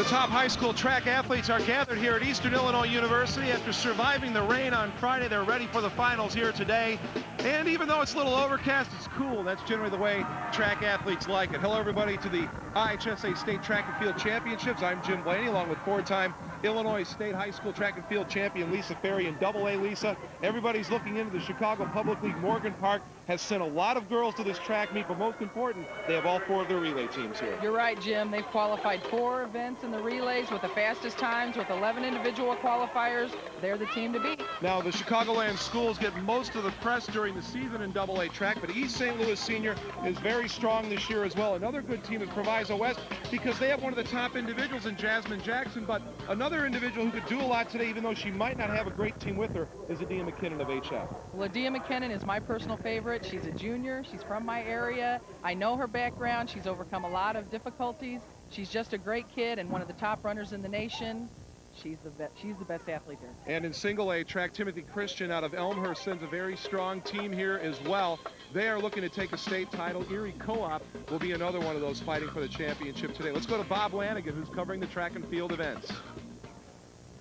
The top high school track athletes are gathered here at Eastern Illinois University. After surviving the rain on Friday, they're ready for the finals here today. And even though it's a little overcast, it's cool. That's generally the way track athletes like it. Hello, everybody, to the IHSA State Track and Field Championships. I'm Jim Blaney, along with four-time Illinois State High School Track and Field champion Lisa Ferry and Double-A Lisa. Everybody's looking into the Chicago Public League. Morgan Park has sent a lot of girls to this track meet, but most important, they have all four of their relay teams here. You're right, Jim. They've qualified 4 events in the relays with the fastest times, with 11 individual qualifiers. They're the team to beat. Now, the Chicagoland schools get most of the press during the season in Double-A track, but East St. Louis Senior is very strong this year as well. Another good team is Proviso West, because they have one of the top individuals in Jasmine Jackson, but another individual who could do a lot today, even though she might not have a great team with her, is Adia McKinnon of HF. Well, Adia McKinnon is my personal favorite. She's a junior. She's from my area. I know her background. She's overcome a lot of difficulties. She's just a great kid and one of the top runners in the nation. She's the best athlete here. And in single-A track, Timothy Christian out of Elmhurst sends a very strong team here as well. They are looking to take a state title. Erie Co-op will be another one of those fighting for the championship today. Let's go to Bob Lanigan, who's covering the track and field events.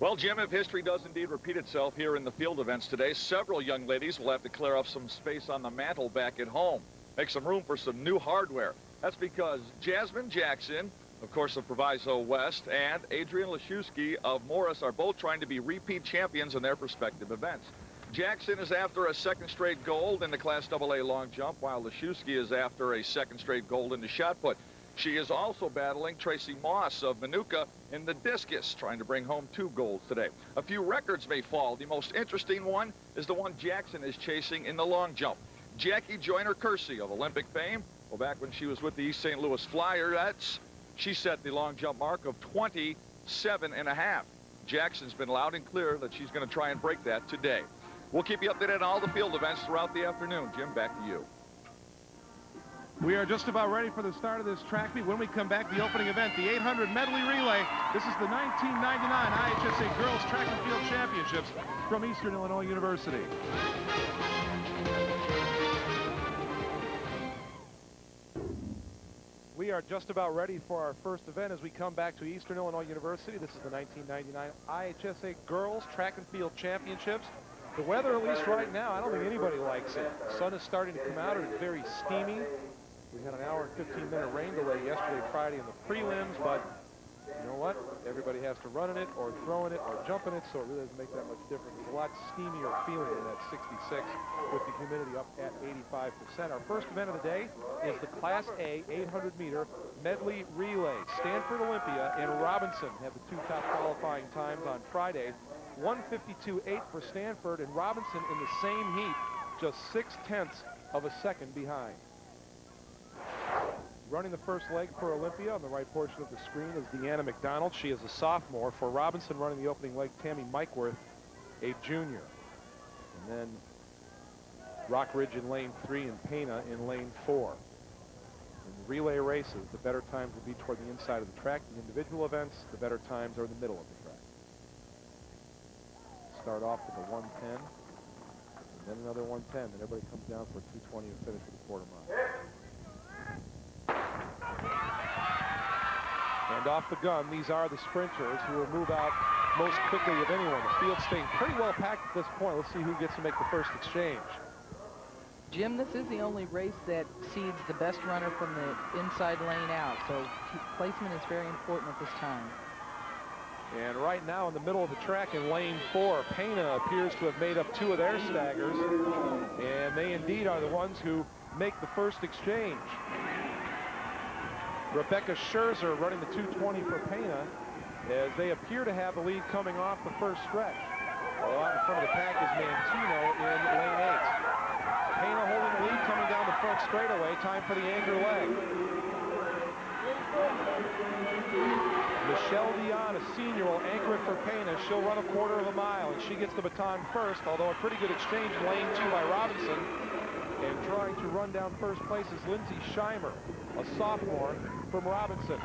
Well, Jim, if history does indeed repeat itself here in the field events today, several young ladies will have to clear up some space on the mantle back at home, make some room for some new hardware. That's because Jasmine Jackson, of course, of Proviso West, and Adrian Leszewski of Morris are both trying to be repeat champions in their respective events. Jackson is after a second straight gold in the Class AA long jump, while Leszewski is after a second straight gold in the shot put. She is also battling Tracy Moss of Manuka in the discus, trying to bring home 2 golds today. A few records may fall. The most interesting one is the one Jackson is chasing in the long jump. Jackie Joyner-Kersee of Olympic fame, well, back when she was with the East St. Louis Flyers, she set the long jump mark of 27.5. Jackson's been loud and clear that she's going to try and break that today. We'll keep you updated on all the field events throughout the afternoon. Jim, back to you. We are just about ready for the start of this track meet. When we come back, the opening event, the 800 medley relay. This is the 1999 IHSA Girls Track and Field Championships from Eastern Illinois University. We are just about ready for our first event as we come back to Eastern Illinois University. This is the 1999 IHSA Girls Track and Field Championships. The weather, at least right now, I don't think anybody likes it. The sun is starting to come out. It's very steamy. We had an hour and 15-minute rain delay yesterday, Friday in the prelims, but you know what? Everybody has to run in it or throw in it or jump in it, so it really doesn't make that much difference. It's a lot steamier feeling in that 66 with the humidity up at 85%. Our first event of the day is the Class A 800-meter medley relay. Stanford Olympia and Robinson have the 2 top qualifying times on Friday. 1:52.8 for Stanford, and Robinson in the same heat, just 0.6 of a second behind. Running the first leg for Olympia on the right portion of the screen is Deanna McDonald. She is a sophomore. For Robinson, running the opening leg, Tammy Mikeworth, a junior. And then Rockridge in lane 3 and Pena in lane 4. In the relay races, the better times will be toward the inside of the track. In individual events, the better times are in the middle of the track. Start off with a 1:10, and then another 1:10, then everybody comes down for a 2:20 and finish with a quarter mile. And off the gun, these are the sprinters who will move out most quickly of anyone. The field staying pretty well packed at this point. Let's see who gets to make the first exchange. Jim, this is the only race that seeds the best runner from the inside lane out, so placement is very important at this time. And right now in the middle of the track in lane 4, Pena appears to have made up 2 of their staggers, and they indeed are the ones who make the first exchange. Rebecca Scherzer running the 2:20 for Pena, as they appear to have the lead coming off the first stretch. Well, out in front of the pack is Mantino in lane 8. Pena holding the lead coming down the front straightaway. Time for the anchor leg. Michelle Dion, a senior, will anchor it for Pena. She'll run a quarter of a mile, and she gets the baton first, although a pretty good exchange in lane 2 by Robinson. And trying to run down first place is Lindsay Shimer, a sophomore from Robinson.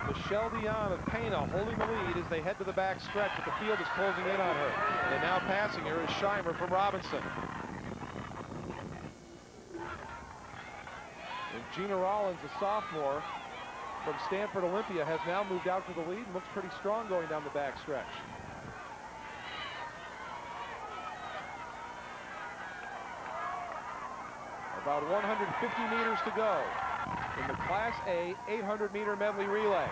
Michelle Dion of Pena holding the lead as they head to the back stretch, but the field is closing in on her. And now passing her is Shimer from Robinson. And Gina Rollins, a sophomore from Stanford Olympia, has now moved out to the lead and looks pretty strong going down the back stretch. About 150 meters to go in the Class A 800-meter medley relay.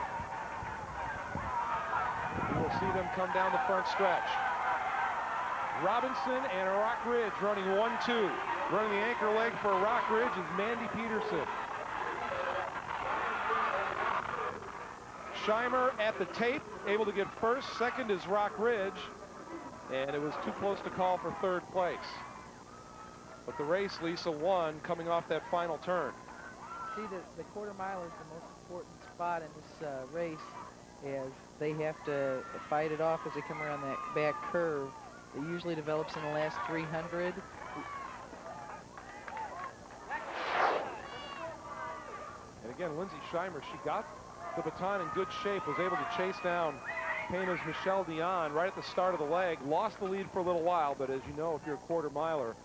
We will see them come down the front stretch. Robinson and Rock Ridge running 1-2. Running the anchor leg for Rock Ridge is Mindy Peterson. Shimer at the tape, able to get first. Second is Rock Ridge, and it was too close to call for third place. But the race, Lisa, won coming off that final turn. See, the quarter mile is the most important spot in this race, as they have to fight it off as they come around that back curve. It usually develops in the last 300. And again, Lindsay Shimer, she got the baton in good shape, was able to chase down Pena's Michelle Dion right at the start of the leg, lost the lead for a little while, but as you know, if you're a quarter miler,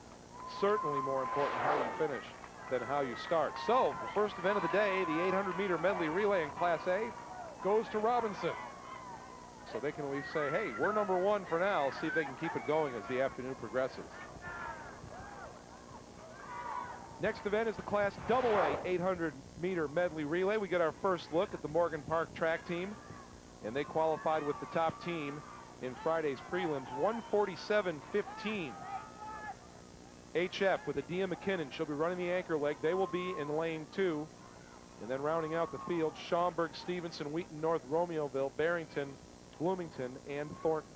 certainly more important how you finish than how you start. So the first event of the day, the 800-meter medley relay in Class A, goes to Robinson. So they can at least say, hey, we're number one for now. See if they can keep it going as the afternoon progresses. Next event is the Class AA 800-meter medley relay. We get our first look at the Morgan Park track team, and they qualified with the top team in Friday's prelims, 147.15. HF with Adia McKinnon. She'll be running the anchor leg. They will be in lane 2. And then rounding out the field, Schaumburg, Stevenson, Wheaton North, Romeoville, Barrington, Bloomington, and Thornton.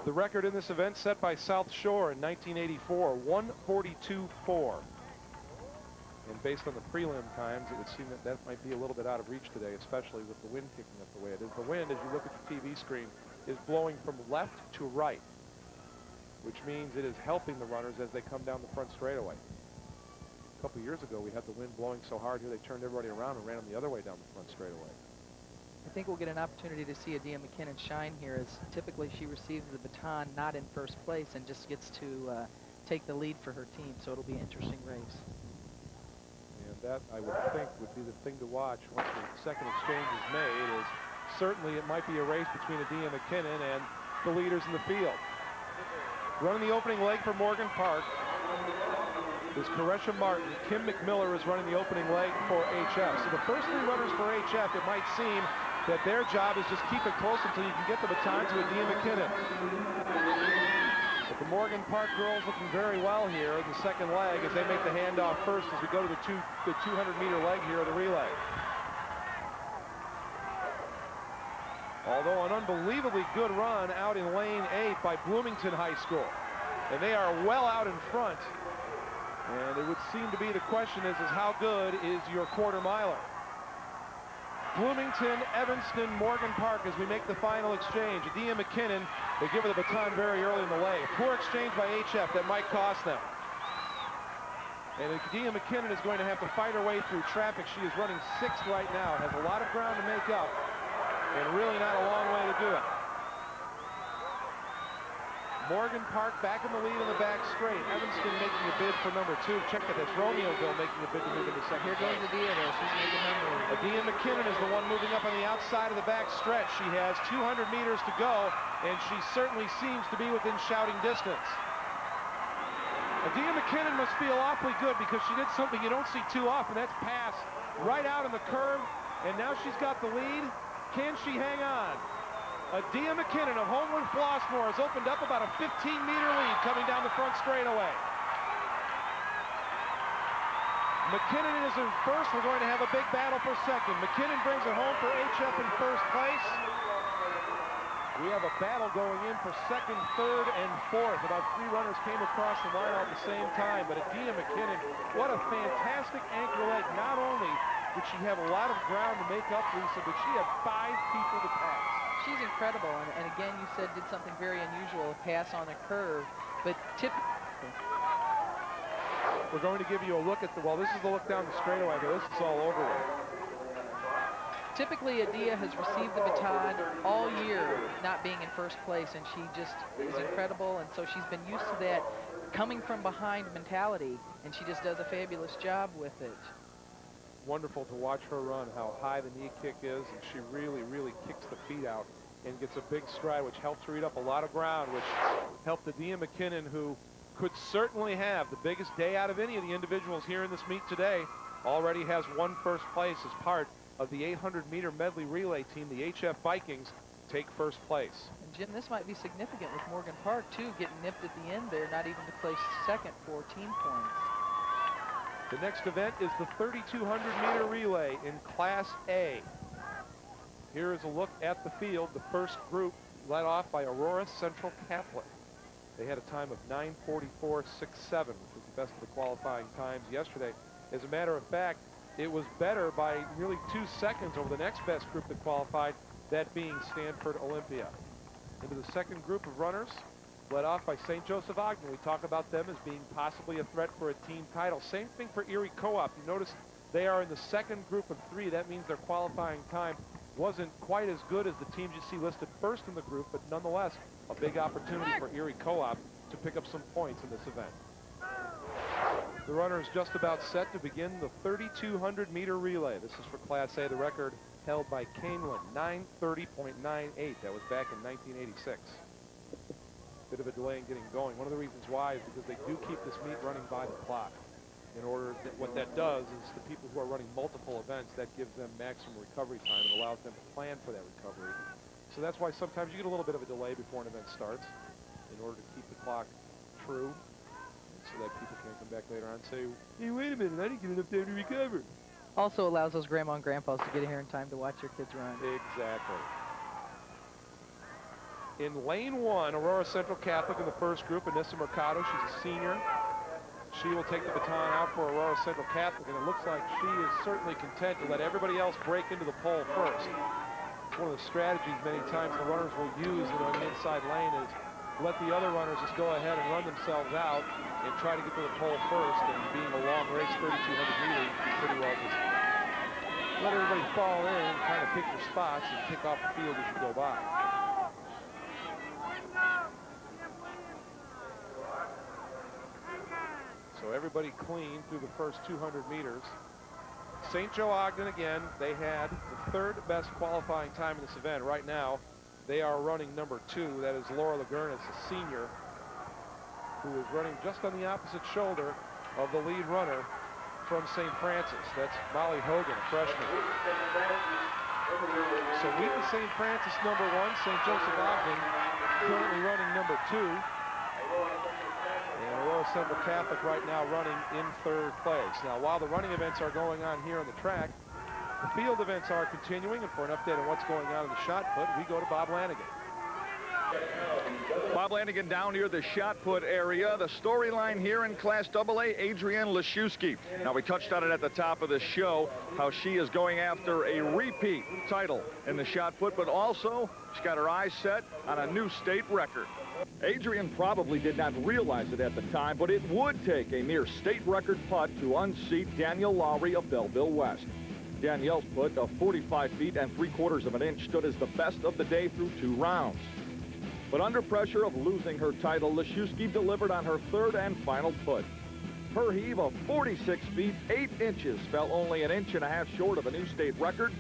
The record in this event set by South Shore in 1984, 142.4. And based on the prelim times, it would seem that that might be a little bit out of reach today, especially with the wind kicking up the way it is. The wind, as you look at the TV screen, is blowing from left to right, which means it is helping the runners as they come down the front straightaway. A couple years ago, we had the wind blowing so hard here, they turned everybody around and ran them the other way down the front straightaway. I think we'll get an opportunity to see Adia McKinnon shine here, as typically she receives the baton not in first place and just gets to take the lead for her team, so it'll be an interesting race. And that, I would think, would be the thing to watch once the second exchange is made, is certainly it might be a race between Adia McKinnon and the leaders in the field. Running the opening leg for Morgan Park is Karesha Martin. Kim McMiller is running the opening leg for HF. So the first three runners for HF, it might seem that their job is just keep it close until you can get the baton to Adia McKinnon. But the Morgan Park girls looking very well here in the second leg as they make the handoff first as we go to the 200-meter leg here of the relay. Although an unbelievably good run out in lane 8 by Bloomington High School. And they are well out in front. And it would seem to be the question is how good is your quarter miler? Bloomington, Evanston, Morgan Park as we make the final exchange. Adia McKinnon, they give her the baton very early in the leg. A poor exchange by HF that might cost them. And Adia McKinnon is going to have to fight her way through traffic. She is running 6th right now, has a lot of ground to make up, and really not a long way to do it. Morgan Park back in the lead in the back straight. Evanston making a bid for number 2. Check that, that's Romeoville making a bid to move into second. Here goes Adia though, she's making number. Adia McKinnon is the one moving up on the outside of the back stretch. She has 200 meters to go, and she certainly seems to be within shouting distance. Adia McKinnon must feel awfully good because she did something you don't see too often. That's pass right out in the curve, and now she's got the lead. Can she hang on? Adia McKinnon of Homewood Flossmoor has opened up about a 15-meter lead coming down the front straightaway. McKinnon is in first. We're going to have a big battle for second. McKinnon brings it home for HF in first place. We have a battle going in for second, third, and fourth. About 3 runners came across the line at the same time, but Adia McKinnon, what a fantastic anchor leg. Not only did she have a lot of ground to make up, Lisa, but she had 5 people to pass. She's incredible, and again, you said did something very unusual, a pass on a curve, but we're going to give you a look at the, well, this is the look down the straightaway, but this is all over with. Typically, Adia has received the baton all year, not being in first first place, and she just is incredible. And so she's been used to that coming from behind mentality, and she just does a fabulous job with it. Wonderful to watch her run, how high the knee kick is, and she really kicks the feet out and gets a big stride, which helps her eat up a lot of ground, which helped Adia McKinnon, who could certainly have the biggest day out of any of the individuals here in this meet today, already has won first place as part of the 800-meter medley relay team. The HF Vikings take first place. And Jim, this might be significant with Morgan Park, too, getting nipped at the end there, not even to place second for team points. The next event is the 3,200-meter relay in Class A. Here is a look at the field. The first group led off by Aurora Central Catholic. They had a time of 9:44.67, which was the best of the qualifying times yesterday. As a matter of fact, it was better by nearly 2 seconds over the next best group that qualified, that being Stanford Olympia. Into the second group of runners, led off by St. Joseph Ogden. We talk about them as being possibly a threat for a team title. Same thing for Erie Co-op. You notice they are in the second group of 3. That means their qualifying time wasn't quite as good as the teams you see listed first in the group, but nonetheless, a big opportunity for Erie Co-op to pick up some points in this event. The runner is just about set to begin the 3,200-meter relay. This is for Class A, the record held by Canelan, 9:30.98. That was back in 1986. Bit of a delay in getting going. One of the reasons why is because they do keep this meet running by the clock. In order that, what that does is the people who are running multiple events, that gives them maximum recovery time and allows them to plan for that recovery. So that's why sometimes you get a little bit of a delay before an event starts in order to keep the clock true, so that people can't come back later on and say, hey, wait a minute, I didn't get enough time to recover. Also allows those grandma and grandpas to get here in time to watch their kids run. Exactly. In lane 1, Aurora Central Catholic in the first group, Anissa Mercado, she's a senior. She will take the baton out for Aurora Central Catholic, and it looks like she is certainly content to let everybody else break into the pole first. One of the strategies many times the runners will use in the inside lane is let the other runners just go ahead and run themselves out and try to get to the pole first, and being a long race, 3,200 meters, you can pretty well just let everybody fall in, kind of pick your spots, and pick off the field as you go by. So everybody clean through the first 200 meters. St. Joe Ogden, again, they had the third best qualifying time in this event. Right now, they are running number 2. That is Laura Lagurnis, a senior, who is running just on the opposite shoulder of the lead runner from St. Francis. That's Molly Hogan, a freshman. So Wheaton St. Francis, number 1. St. Joseph Ogden, currently running number 2. And Aurora Central Catholic right now running in third place. Now, while the running events are going on here on the track, the field events are continuing, and for an update on what's going on in the shot put, we go to Bob Lanigan. Bob Lanigan down near the shot put area. The storyline here in Class AA, Adrienne Leszewski. Now, we touched on it at the top of the show, how she is going after a repeat title in the shot put, but also she's got her eyes set on a new state record. Adrienne probably did not realize it at the time, but it would take a near state record putt to unseat Danielle Lowry of Belleville West. Danielle's putt of 45 feet and 3/4 of an inch stood as the best of the day through 2 rounds. But under pressure of losing her title, Leszewski delivered on her third and final putt. Her heave of 46 feet, 8 inches fell only 1.5 inches short of a new state record,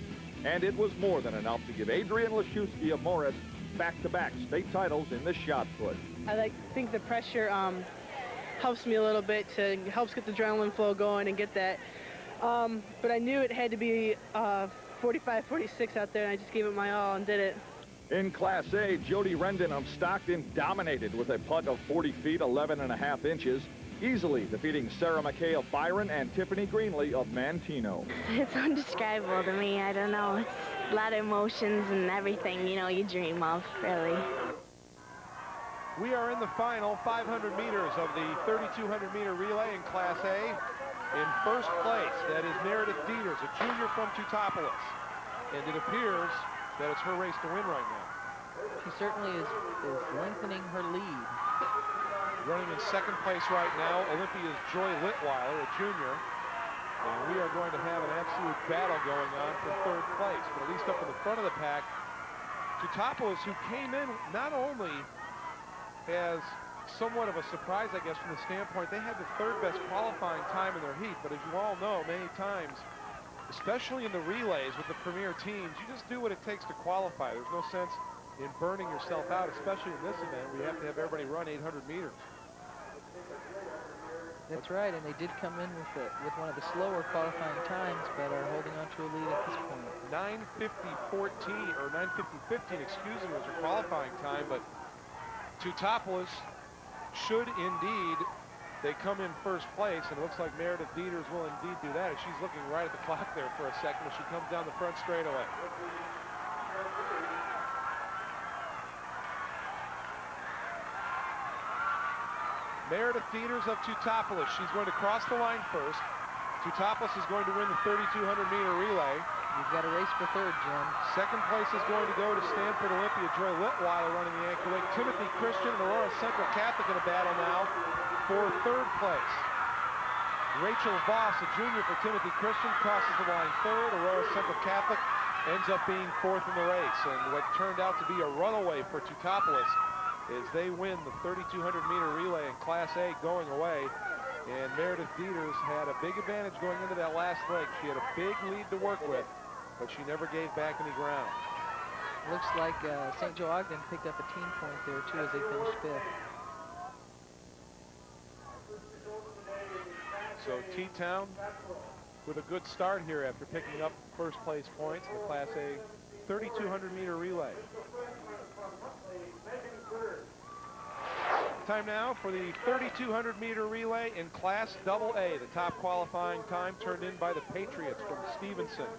and it was more than enough to give Adrienne Leszewski of Morris back-to-back state titles in the shot put. I think the pressure helps me a little bit, helps get the adrenaline flow going and get that. But I knew it had to be 45, 46 out there, and I just gave it my all and did it. In Class A, Jody Rendon of Stockton dominated with a putt of 40 feet, 11.5 inches, easily defeating Sarah McKay of Byron and Tiffany Greenlee of Mantino. It's undescribable to me. I don't know. It's a lot of emotions and everything, you know, you dream of, really. We are in the final 500 meters of the 3,200-meter relay in Class A. In first place, that is Meredith Dieters, a junior from Teutopolis. And it appears that it's her race to win right now. She certainly is lengthening her lead. Running in second place right now, Olympia's Joy Litweiler, a junior. And we are going to have an absolute battle going on for third place. But at least up in the front of the pack, Tutopoulos, who came in not only as somewhat of a surprise, I guess, from the standpoint they had the third best qualifying time in their heat, but as you all know, many times, especially in the relays with the premier teams, you just do what it takes to qualify. There's no sense in burning yourself out, especially in this event where you have to have everybody run 800 meters. That's right, and they did come in with one of the slower qualifying times, but are holding on to a lead at this point. 9:50.14 or 9:50.15, excuse me, was her qualifying time, but Tutopoulos should indeed, they come in first place, and it looks like Meredith Dieters will indeed do that, as she's looking right at the clock there for a second as she comes down the front straightaway. Meredith Dieters of Tutopoulos. She's going to cross the line first. Tutopoulos is going to win the 3,200-meter relay. You've got a race for third, Jim. Second place is going to go to Stanford Olympia Joy Litweiler running the ankle weight. Timothy Christian and Aurora Central Catholic in a battle now for third place. Rachel Voss, a junior for Timothy Christian, crosses the line third. Aurora Central Catholic ends up being fourth in the race. And what turned out to be a runaway for Tutopoulos is they win the 3,200-meter relay in Class A going away. And Meredith Dieters had a big advantage going into that last leg. She had a big lead to work with, but she never gave back any ground. Looks like St. Joe Ogden picked up a team point there, too, as they finished fifth. So T-Town with a good start here after picking up first place points in the Class A 3,200-meter relay. Time now for the 3,200-meter relay in Class AA. The top qualifying time turned in by the Patriots from Stevenson.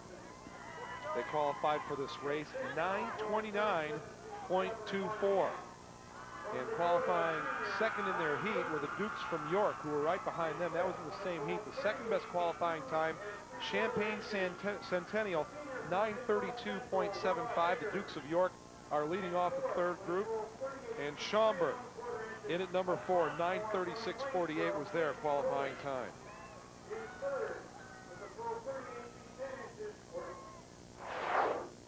They qualified for this race 9:29.24. And qualifying second in their heat were the Dukes from York, who were right behind them. That was in the same heat. The second best qualifying time, Champaign Centennial, 9:32.75. The Dukes of York are leading off the third group. And Schaumburg in at number 4, 9:36.48 was their qualifying time.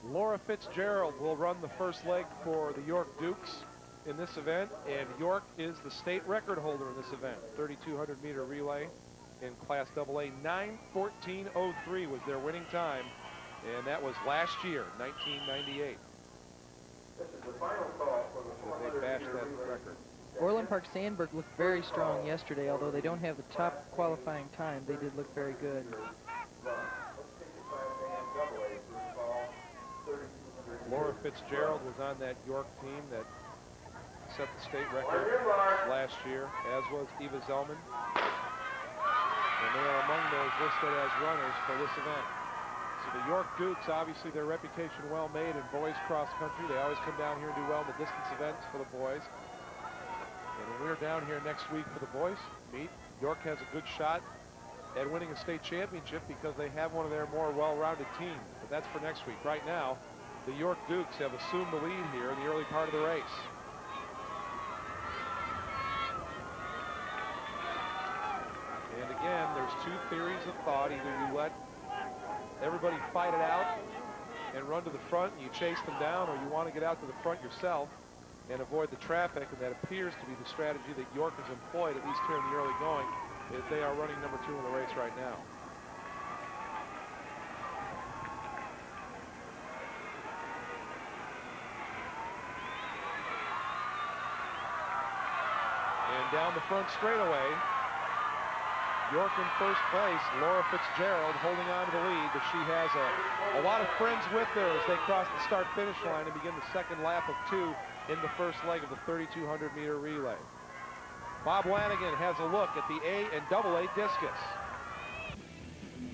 Laura Fitzgerald will run the first leg for the York Dukes in this event, and York is the state record holder in this event. 3,200-meter relay in Class AA. 9:14.03 was their winning time, and that was last year, 1998. This is the final call for the 400. They bashed that record. Orland Park Sandburg looked very strong yesterday, although they don't have the top qualifying time. They did look very good. Laura Fitzgerald was on that York team that set the state record last year, as was Eva Zellman. And they are among those listed as runners for this event. So the York Dukes, obviously their reputation well made in boys cross country. They always come down here and do well in the distance events for the boys. And when we're down here next week for the boys meet, York has a good shot at winning a state championship because they have one of their more well-rounded teams. But that's for next week. Right now, the York Dukes have assumed the lead here in the early part of the race. And again, there's two theories of thought. Either you let everybody fight it out and run to the front and you chase them down, or you want to get out to the front yourself and avoid the traffic, and that appears to be the strategy that York has employed, at least here in the early going, as they are running number 2 in the race right now. And down the front straightaway, York in first place, Laura Fitzgerald holding on to the lead, but she has a lot of friends with her as they cross the start-finish line and begin the second lap of 2 in the first leg of the 3,200-meter relay. Bob Lanigan has a look at the A and AA discus.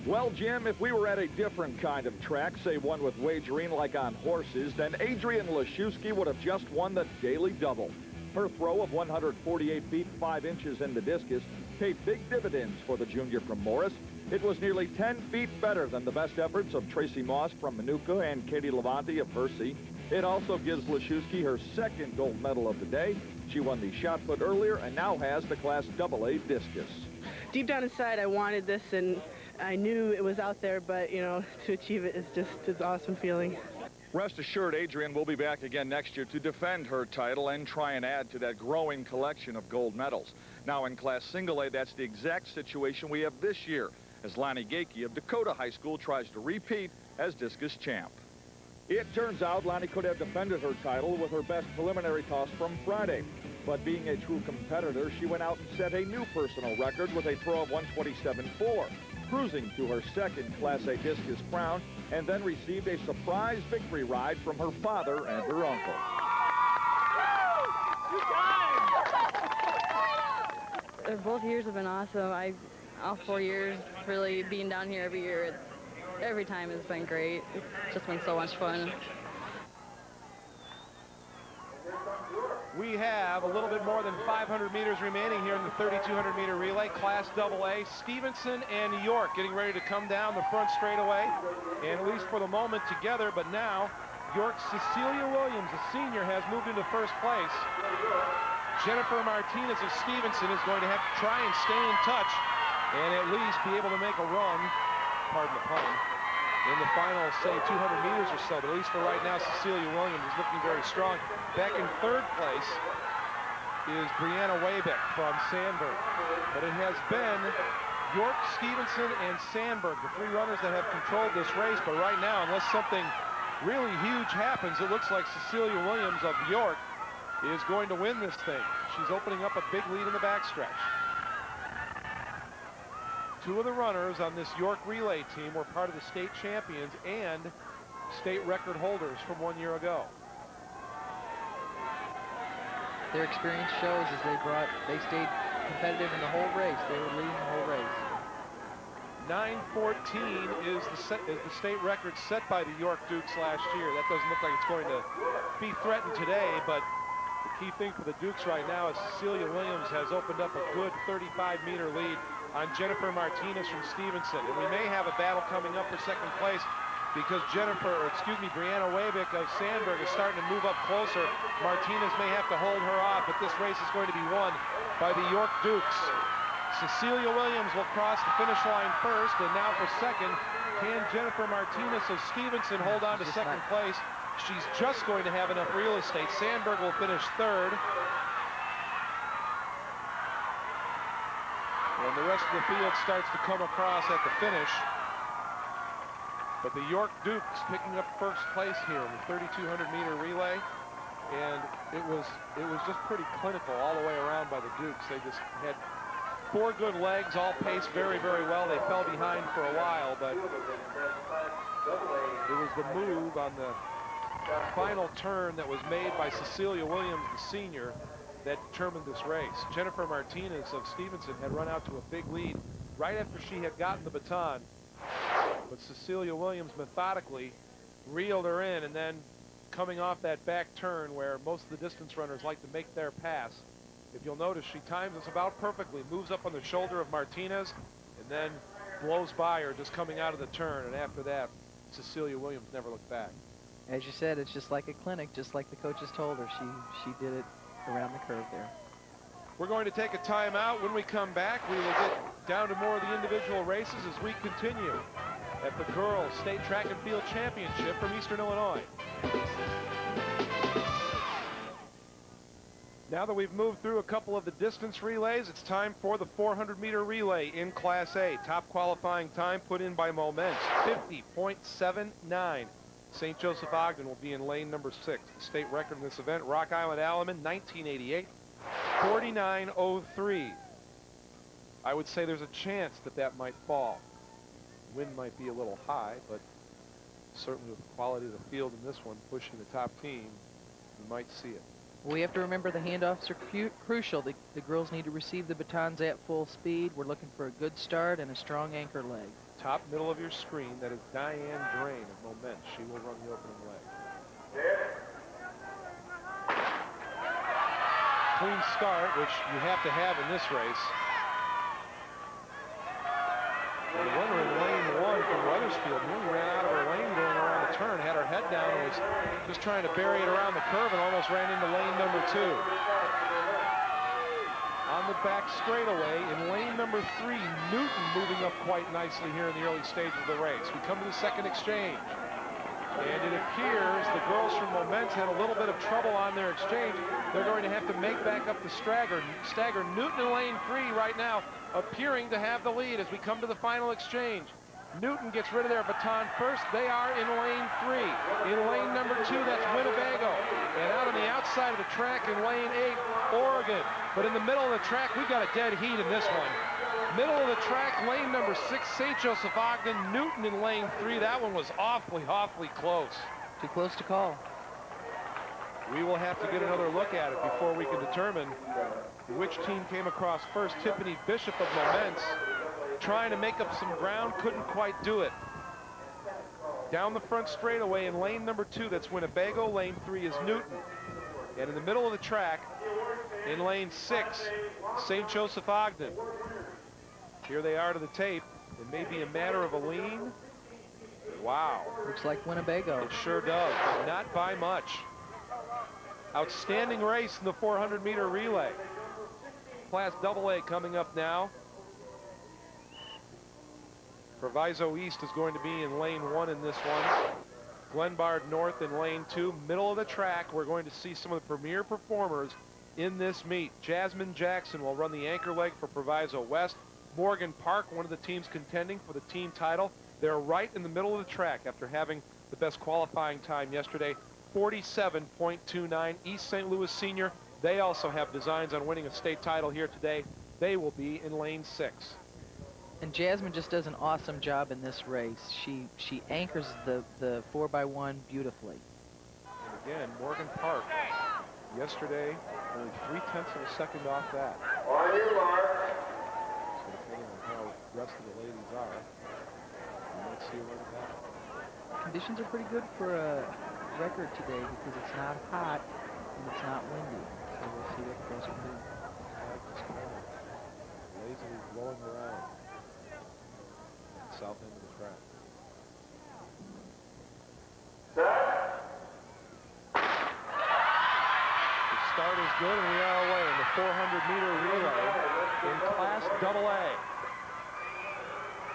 Well, Jim, if we were at a different kind of track, say one with wagering like on horses, then Adrienne Leszewski would have just won the daily double. Her throw of 148 feet 5 inches in the discus paid big dividends for the junior from Morris. It was nearly 10 feet better than the best efforts of Tracy Moss from Manuka and Katie Levante of Hershey. It also gives Leszewski her second gold medal of the day. She won the shot put earlier and now has the Class AA discus. Deep down inside, I wanted this, and I knew it was out there, but, you know, to achieve it is just an awesome feeling. Rest assured, Adrian will be back again next year to defend her title and try and add to that growing collection of gold medals. Now in Class Single A, that's the exact situation we have this year, as Lonnie Gakey of Dakota High School tries to repeat as discus champ. It turns out Lonnie could have defended her title with her best preliminary toss from Friday. But being a true competitor, she went out and set a new personal record with a throw of 127.4, cruising to her second Class A discus crown, and then received a surprise victory ride from her father and her uncle. Both years have been awesome. All 4 years, really being down here every year, every time has been great. It's just been so much fun. We have a little bit more than 500 meters remaining here in the 3,200 meter relay, Class AA. Stevenson and York getting ready to come down the front straightaway, and at least for the moment together, but now York's Cecilia Williams, a senior, has moved into first place. Jennifer Martinez of Stevenson is going to have to try and stay in touch and at least be able to make a run, pardon the pun, in the final, say, 200 meters or so. But at least for right now, Cecilia Williams is looking very strong. Back in third place is Brianna Waybeck from Sandburg. But it has been York, Stevenson, and Sandburg, the three runners that have controlled this race. But right now, unless something really huge happens, it looks like Cecilia Williams of York is going to win this thing. She's opening up a big lead in the backstretch. Two of the runners on this York relay team were part of the state champions and state record holders from 1 year ago. Their experience shows as they stayed competitive in the whole race. They were leading the whole race. 9:14 is the state record set by the York Dukes last year. That doesn't look like it's going to be threatened today, but the key thing for the Dukes right now is Cecilia Williams has opened up a good 35-meter lead on Jennifer Martinez from Stevenson. And we may have a battle coming up for second place because Brianna Waybeck of Sandburg is starting to move up closer. Martinez may have to hold her off, but this race is going to be won by the York Dukes. Cecilia Williams will cross the finish line first, and now for second, can Jennifer Martinez of Stevenson hold on to second place? She's just going to have enough real estate. Sandburg will finish third. And the rest of the field starts to come across at the finish. But the York Dukes picking up first place here in the 3,200 meter relay. And it was just pretty clinical all the way around by the Dukes. They just had 4 good legs, all paced very, very well. They fell behind for a while, but it was the move on the final turn that was made by Cecilia Williams, the senior, that determined this race. Jennifer Martinez of Stevenson had run out to a big lead right after she had gotten the baton, but Cecilia Williams methodically reeled her in, and then coming off that back turn where most of the distance runners like to make their pass, if you'll notice, she times this about perfectly, moves up on the shoulder of Martinez, and then blows by her just coming out of the turn, and after that, Cecilia Williams never looked back. As you said, it's just like a clinic, just like the coaches told her. She did it around the curve there. We're going to take a timeout. When we come back, we will get down to more of the individual races as we continue at the Girls State Track and Field Championship from Eastern Illinois. Now that we've moved through a couple of the distance relays, it's time for the 400-meter relay in Class A. Top qualifying time put in by Moments, 50.79. St. Joseph Ogden will be in lane number 6. The state record in this event, Rock Island Alaman, 1988, 49.03. I would say there's a chance that might fall. Wind might be a little high, but certainly with the quality of the field in this one, pushing the top team, you might see it. We have to remember the handoffs are crucial. The girls need to receive the batons at full speed. We're looking for a good start and a strong anchor leg. Top middle of your screen, that is Diane Drain of Moment. She will run the opening leg. Clean start, which you have to have in this race. The runner in lane 1 from Wethersfield nearly ran out of her lane going around the turn, had her head down and was just trying to bury it around the curve and almost ran into lane number 2. On the back straightaway in lane number 3, Newton moving up quite nicely here in the early stages of the race. We come to the second exchange. And it appears the girls from Moments had a little bit of trouble on their exchange. They're going to have to make back up the stagger. Newton in lane 3 right now, appearing to have the lead as we come to the final exchange. Newton gets rid of their baton first. They are in lane 3. In lane number 2, that's Winnebago. And out on the outside of the track in lane 8, Oregon. But in the middle of the track, we've got a dead heat in this one. Middle of the track, lane number 6, St. Joseph Ogden. Newton in lane 3. That one was awfully close. Too close to call. We will have to get another look at it before we can determine which team came across first. Tiffany Bishop of Moments trying to make up some ground, couldn't quite do it. Down the front straightaway in lane number 2, that's Winnebago. Lane 3 is Newton. And in the middle of the track, in lane 6, St. Joseph Ogden. Here they are to the tape. It may be a matter of a lean. Wow. Looks like Winnebago. It sure does, but not by much. Outstanding race in the 400-meter relay. Class AA coming up now. Proviso East is going to be in lane 1 in this one. Glenbard North in lane 2. Middle of the track, we're going to see some of the premier performers in this meet. Jasmine Jackson will run the anchor leg for Proviso West. Morgan Park, one of the teams contending for the team title. They're right in the middle of the track after having the best qualifying time yesterday, 47.29. East St. Louis Senior, they also have designs on winning a state title here today. They will be in lane 6. And Jasmine just does an awesome job in this race. She anchors the 4x1 beautifully. And again, Morgan Park, yesterday, only 0.3 of a second off that. On your mark. So depending on how the rest of the ladies are, you might see a little bit. Conditions are pretty good for a record today because it's not hot and it's not windy. So we'll see what the girls can do. I like this corner. Lazily blowing around. South end of the track. The start is good, and we are away in the 400-meter relay in Class AA.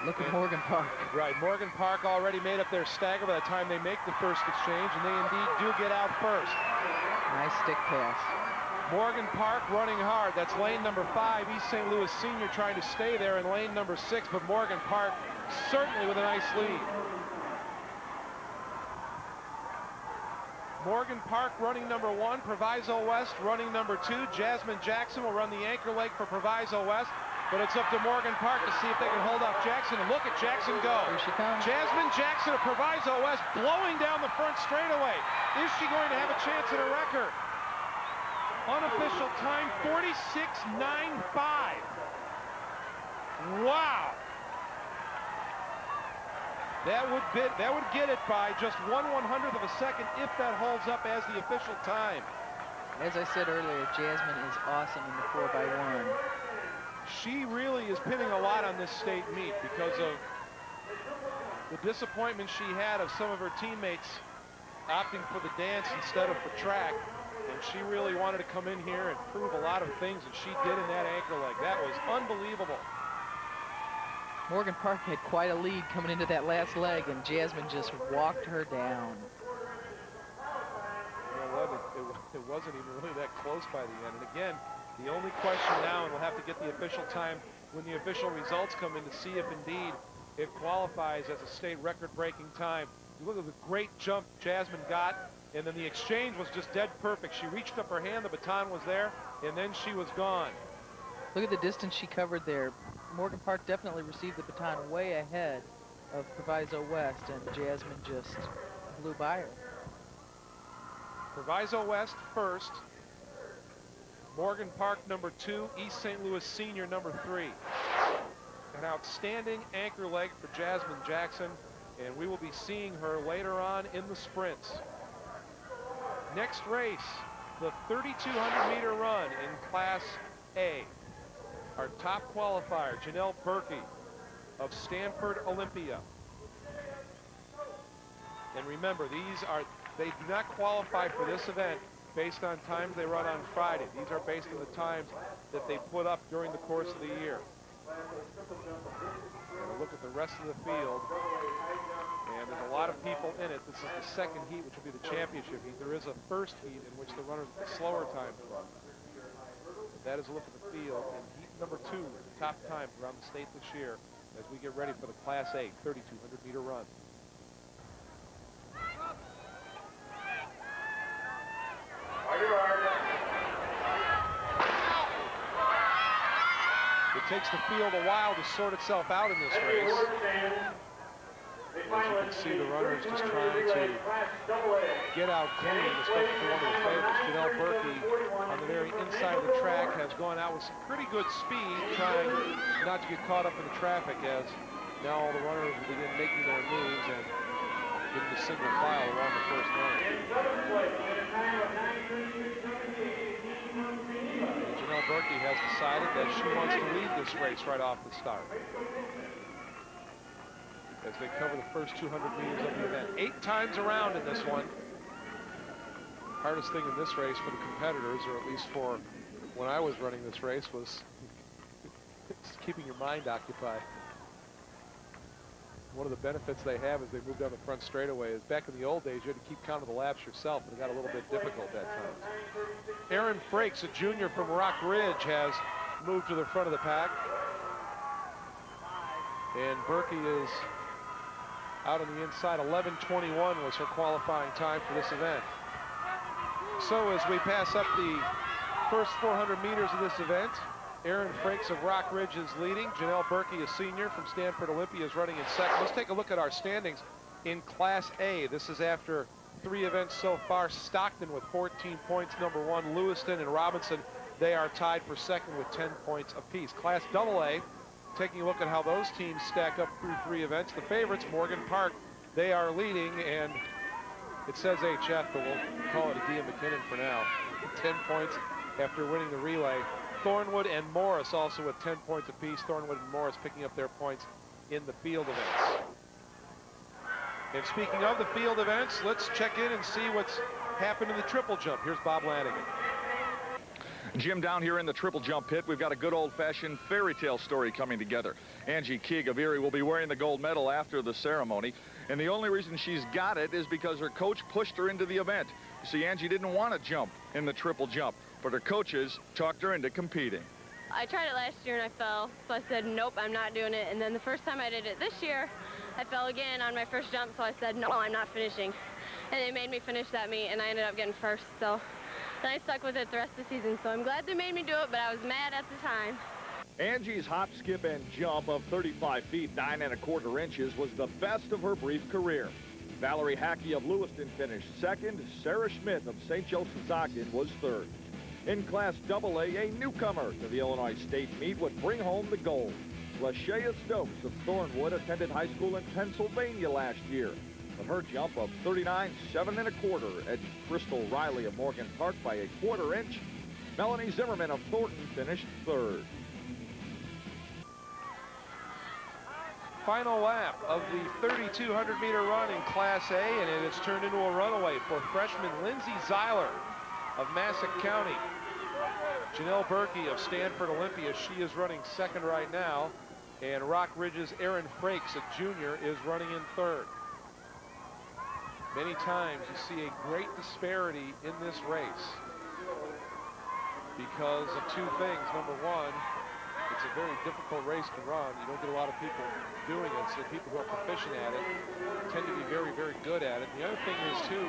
Look at Morgan Park. Right, Morgan Park already made up their stagger by the time they make the first exchange, and they indeed do get out first. Nice stick pass. Morgan Park running hard. That's lane number 5. East St. Louis Senior trying to stay there in lane number 6, but Morgan Park certainly with a nice lead. Morgan Park running number 1, Proviso West running number 2. Jasmine Jackson will run the anchor leg for Proviso West, but it's up to Morgan Park to see if they can hold off Jackson. And look at Jackson go. Here she comes. Jasmine Jackson of Proviso West blowing down the front straightaway. Is she going to have a chance at a record? Unofficial time, 46.95. Wow. That would get it by just 1/100th of a second if that holds up as the official time. As I said earlier, Jasmine is awesome in the 4x1. She really is pinning a lot on this state meet because of the disappointment she had of some of her teammates opting for the dance instead of for track. And she really wanted to come in here and prove a lot of things, and she did in that anchor leg. That was unbelievable. Morgan Park had quite a lead coming into that last leg, and Jasmine just walked her down. It wasn't even really that close by the end. And again, the only question now, and we'll have to get the official time when the official results come in to see if indeed it qualifies as a state record-breaking time. You look at the great jump Jasmine got, and then the exchange was just dead perfect. She reached up her hand, the baton was there, and then she was gone. Look at the distance she covered there. Morgan Park definitely received the baton way ahead of Proviso West, and Jasmine just blew by her. Proviso West first. Morgan Park number 2. East St. Louis Senior number 3. An outstanding anchor leg for Jasmine Jackson, and we will be seeing her later on in the sprints. Next race, the 3,200-meter run in Class A. Our top qualifier, Janelle Berkey of Stanford Olympia. And remember, they do not qualify for this event based on times they run on Friday. These are based on the times that they put up during the course of the year. And look at the rest of the field, and there's a lot of people in it. This is the second heat, which will be the championship heat. There is a first heat in which the runners with the slower time run. That is a look at the field, and heat number 2, the top time around the state this year, as we get ready for the Class A 3,200-meter run. It takes the field a while to sort itself out in this race. As you can see, the runners just trying to get out clean, especially for one of the favorites. Janelle Berkey on the very inside of the track has gone out with some pretty good speed, trying not to get caught up in the traffic, as now all the runners will begin making their moves and getting the single file along the first lane. Janelle Berkey has decided that she wants to lead this race right off the start, as they cover the first 200 meters of the event. 8 times around in this one. Hardest thing in this race for the competitors, or at least for when I was running this race, was keeping your mind occupied. One of the benefits they have as they move down the front straightaway is back in the old days, you had to keep count of the laps yourself, and it got a little bit difficult at times. Erin Frakes, a junior from Rock Ridge, has moved to the front of the pack. And Berkey is out on the inside. 11:21 was her qualifying time for this event. So as we pass up the first 400 meters of this event, Erin Frakes of Rock Ridge is leading. Janelle Berkey, a senior from Stanford Olympia, is running in second. Let's take a look at our standings in Class A. This is after 3 events so far. Stockton with 14 points, number 1. Lewiston and Robinson, they are tied for second with 10 points apiece. Class AA, taking a look at how those teams stack up through 3 events. The favorites, Morgan Park, they are leading, and it says HF, but we'll call it a D. McKinnon for now. 10 points after winning the relay. Thornwood and Morris also with 10 points apiece. Thornwood and Morris picking up their points in the field events. And speaking of the field events, let's check in and see what's happened in the triple jump. Here's Bob Lanigan. Jim, down here in the triple jump pit, we've got a good old-fashioned fairy tale story coming together. Angie Keeg of Erie will be wearing the gold medal after the ceremony, and the only reason she's got it is because her coach pushed her into the event. You see, Angie didn't want to jump in the triple jump, but her coaches talked her into competing. I tried it last year and I fell, so I said, nope, I'm not doing it. And then the first time I did it this year, I fell again on my first jump, so I said, no, I'm not finishing. And they made me finish that meet, and I ended up getting first. So then I stuck with it the rest of the season. So I'm glad they made me do it, but I was mad at the time. Angie's hop, skip, and jump of 35 feet, 9 1/4 inches was the best of her brief career. Valerie Hackey of Lewiston finished second. Sara Schmidt of St. Joseph's Ogden was third. In Class AA, a newcomer to the Illinois State meet would bring home the gold. Lashea Stokes of Thornwood attended high school in Pennsylvania last year, but her jump of 39 7 1/4 edged Crystal Riley of Morgan Park by a 1/4 inch. Melanie Zimmerman of Thornton finished third. Final lap of the 3,200-meter run in Class A, and it has turned into a runaway for freshman Lindsay Shimer of Massac County. Janelle Berkey of Stanford Olympia, she is running second right now, and Rock Ridge's Erin Frakes, a junior, is running in third. Many times you see a great disparity in this race because of 2 things. Number one, it's a very difficult race to run. You don't get a lot of people doing it, so people who are proficient at it tend to be very, very good at it. And the other thing is, too,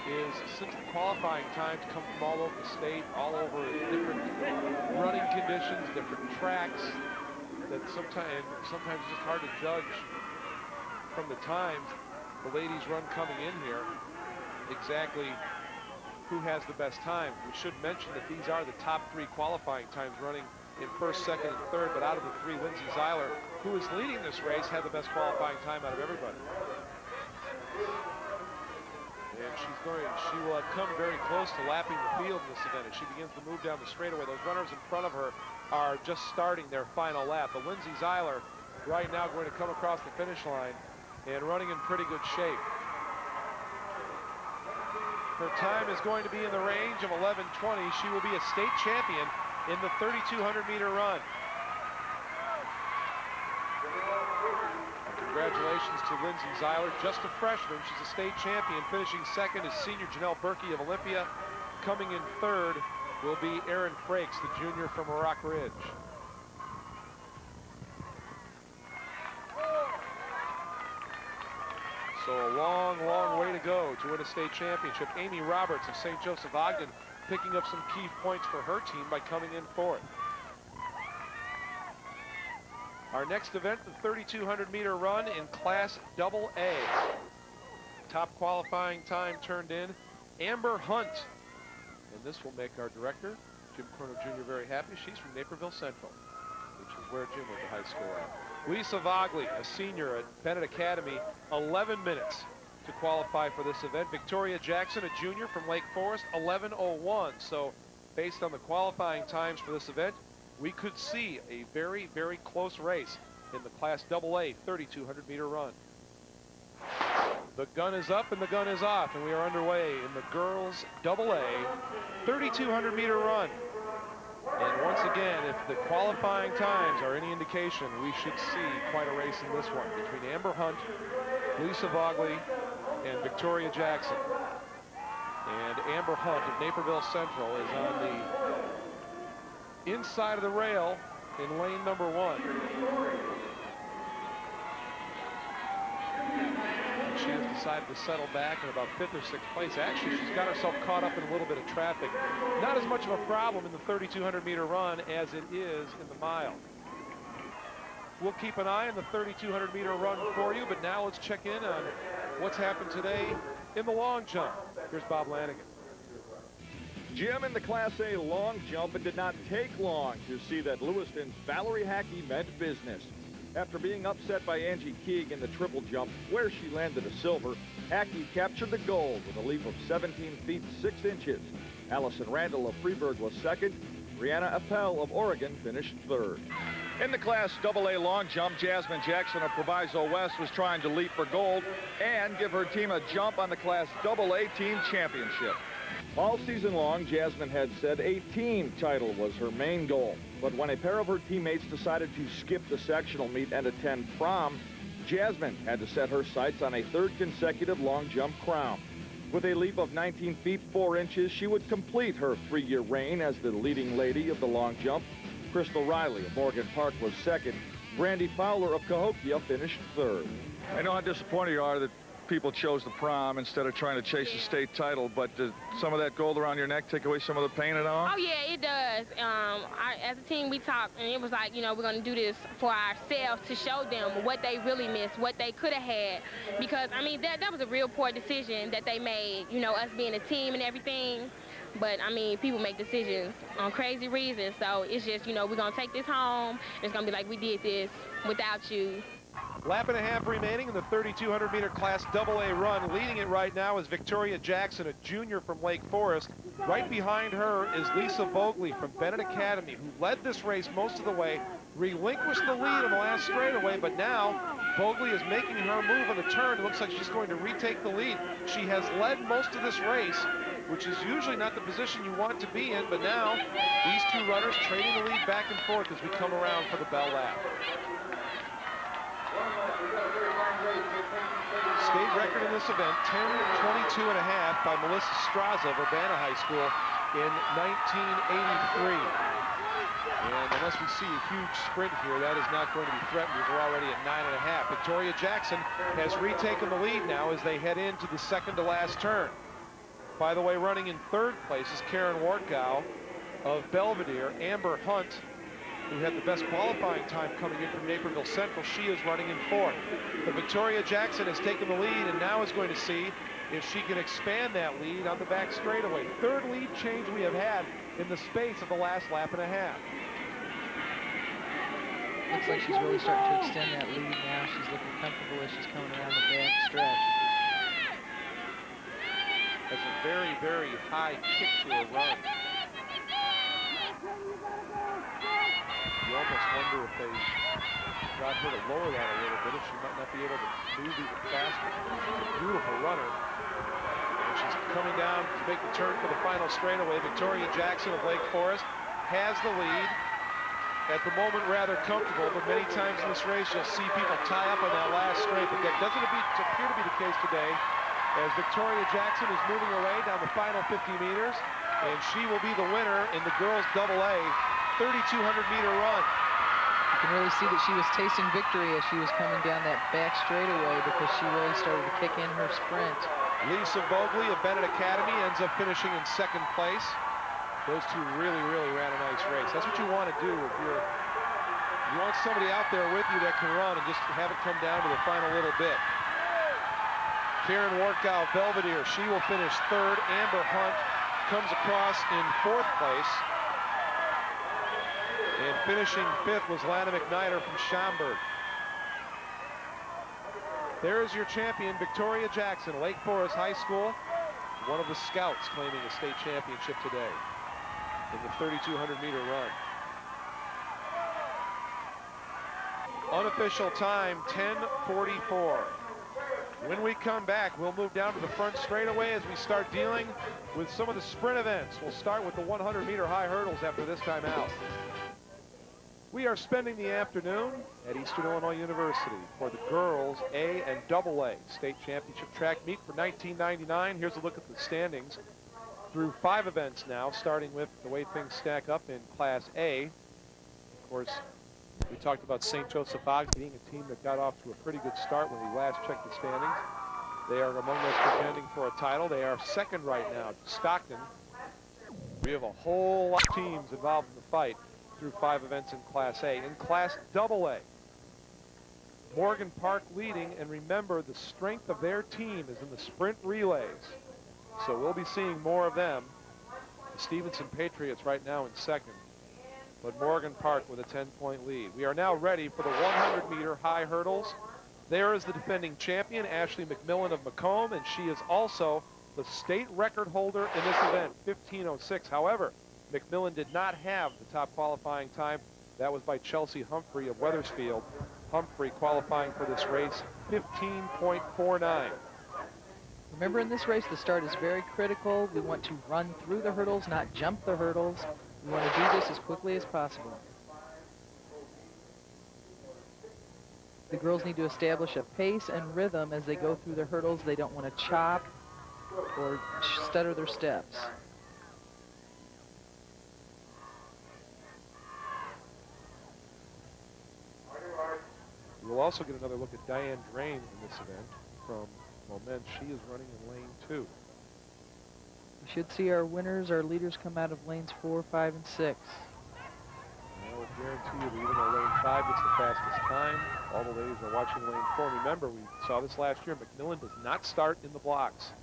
is since the qualifying times come from all over the state, all over different running conditions, different tracks, that sometimes it's just hard to judge from the times the ladies run coming in here exactly who has the best time. We should mention that these are the top 3 qualifying times running in first, second, and third, but out of the 3, Lindsay Shimer, who is leading this race, had the best qualifying time out of everybody. And she will have come very close to lapping the field in this event as she begins to move down the straightaway. Those runners in front of her are just starting their final lap. But Lindsay Shimer right now going to come across the finish line and running in pretty good shape. Her time is going to be in the range of 11:20. She will be a state champion in the 3,200-meter run. Congratulations to Lindsay Shimer, just a freshman. She's a state champion. Finishing second is senior Janelle Berkey of Olympia. Coming in third will be Erin Frakes, the junior from Rock Ridge. So a long, long way to go to win a state championship. Amy Roberts of St. Joseph Ogden picking up some key points for her team by coming in fourth. Our next event, the 3,200-meter run in Class AA. Top qualifying time turned in, Amber Hunt. And this will make our director, Jim Crono Jr., very happy. She's from Naperville Central, which is where Jim went to high school at. Lisa Vogley, a senior at Bennett Academy, 11 minutes to qualify for this event. Victoria Jackson, a junior from Lake Forest, 11:01. So based on the qualifying times for this event, we could see a very, very close race in the Class AA 3,200-meter run. The gun is up and the gun is off, and we are underway in the girls AA 3,200-meter run. And once again, if the qualifying times are any indication, we should see quite a race in this one between Amber Hunt, Lisa Vogley, and Victoria Jackson. And Amber Hunt of Naperville Central is on the inside of the rail in lane number 1. She has decided to settle back in about 5th or 6th place. Actually, she's got herself caught up in a little bit of traffic. Not as much of a problem in the 3,200-meter run as it is in the mile. We'll keep an eye on the 3,200-meter run for you, but now let's check in on what's happened today in the long jump. Here's Bob Lanigan. Jim, in the Class A long jump, it did not take long to see that Lewiston's Valerie Hackey meant business. After being upset by Angie Keeg in the triple jump, where she landed a silver, Hackey captured the gold with a leap of 17 feet 6 inches. Allison Randall of Freeburg was second. Brianna Appel of Oregon finished third. In the Class AA long jump, Jasmine Jackson of Proviso West was trying to leap for gold and give her team a jump on the Class AA team championship. All season long, Jasmine had said a team title was her main goal. But when a pair of her teammates decided to skip the sectional meet and attend prom, Jasmine had to set her sights on a 3rd consecutive long jump crown. With a leap of 19 feet 4 inches, she would complete her 3-year reign as the leading lady of the long jump. Crystal Riley of Morgan Park was second. Brandy Fowler of Cahokia finished third. I know how disappointed you are that people chose the prom instead of trying to chase a state title, but does some of that gold around your neck take away some of the pain at all? Oh, yeah, it does. As a team, we talked, and it was like, you know, we're going to do this for ourselves to show them what they really missed, what they could have had. Because, I mean, that was a real poor decision that they made, you know, us being a team and everything. But, I mean, people make decisions on crazy reasons. So it's just, you know, we're going to take this home. It's going to be like we did this without you. Lap and a half remaining in the 3,200-meter Class AA run. Leading it right now is Victoria Jackson, a junior from Lake Forest. Right behind her is Lisa Vogley from Bennett Academy, who led this race most of the way, relinquished the lead on the last straightaway, but now Vogley is making her move on the turn. It looks like she's going to retake the lead. She has led most of this race, which is usually not the position you want to be in, but now these two runners trading the lead back and forth as we come around for the bell lap. State record in this event, 10:22.5 by Melissa Straza of Urbana High School in 1983. And unless we see a huge sprint here, that is not going to be threatened because we're already at 9.5. Victoria Jackson has retaken the lead now as they head into the second to last turn. By the way, running in 3rd place is Karen Wartgau of Belvedere. Amber Hunt, who had the best qualifying time coming in from Naperville Central, she is running in 4th. But Victoria Jackson has taken the lead and now is going to see if she can expand that lead on the back straightaway. 3rd lead change we have had in the space of the last lap and a half. Looks like she's really starting to extend that lead now. She's looking comfortable as she's coming around the back stretch. Has a very, very high kick to her run. You almost wonder if they got her to lower that a little bit, if she might not be able to move even faster. She's a beautiful runner. And she's coming down to make the turn for the final straightaway. Victoria Jackson of Lake Forest has the lead. at the moment rather comfortable, but many times in this race you'll see people tie up on that last straight, but that doesn't appear to be the case today, as Victoria Jackson is moving away down the final 50 meters, and she will be the winner in the girls' AA 3,200-meter run. You can really see that she was tasting victory as she was coming down that back straightaway, because she really started to kick in her sprint. Lisa Vogley of Bennett Academy ends up finishing in second place. Those two really ran a nice race. That's what you want to do if you want somebody out there with you that can run and just have it come down to the final little bit. Karen Workow, Belvedere, she will finish third. Amber Hunt comes across in fourth place. And finishing fifth was Lana McNider from Schaumburg. There is your champion, Victoria Jackson, Lake Forest High School. One of the scouts claiming a state championship today in the 3,200-meter run. Unofficial time, 10:44. When we come back, we'll move down to the front straightaway as we start dealing with some of the sprint events. We'll start with the 100-meter high hurdles after this time out. We are spending the afternoon at Eastern Illinois University for the girls A and AA state championship track meet for 1999. Here's a look at the standings through 5 events now, starting with the way things stack up in Class A. Of course, we talked about St. Joseph Ogden being a team that got off to a pretty good start when we last checked the standings. They are among those contending for a title. They are second right now to Stockton. We have a whole lot of teams involved in the fight through 5 events in Class A. In Class AA, Morgan Park leading, and remember, the strength of their team is in the sprint relays. So we'll be seeing more of them. The Stevenson Patriots right now in second, but Morgan Park with a 10-point lead. We are now ready for the 100-meter high hurdles. There is the defending champion, Ashley McMillan of Macomb, and she is also the state record holder in this event, 15:06. However, McMillan did not have the top qualifying time. That was by Chelsea Humphrey of Wethersfield. Humphrey qualifying for this race, 15.49. Remember, in this race, the start is very critical. We want to run through the hurdles, not jump the hurdles. We want to do this as quickly as possible. The girls need to establish a pace and rhythm as they go through the hurdles. They don't want to chop or stutter their steps. We'll also get another look at Diane Drain in this event from Moment. She is running in lane 2. We should see our winners, our leaders, come out of lanes 4, 5, and 6. I will guarantee you that even though lane 5 gets the fastest time, all the ladies are watching lane 4. Remember, we saw this last year. McMillan does not start in the blocks.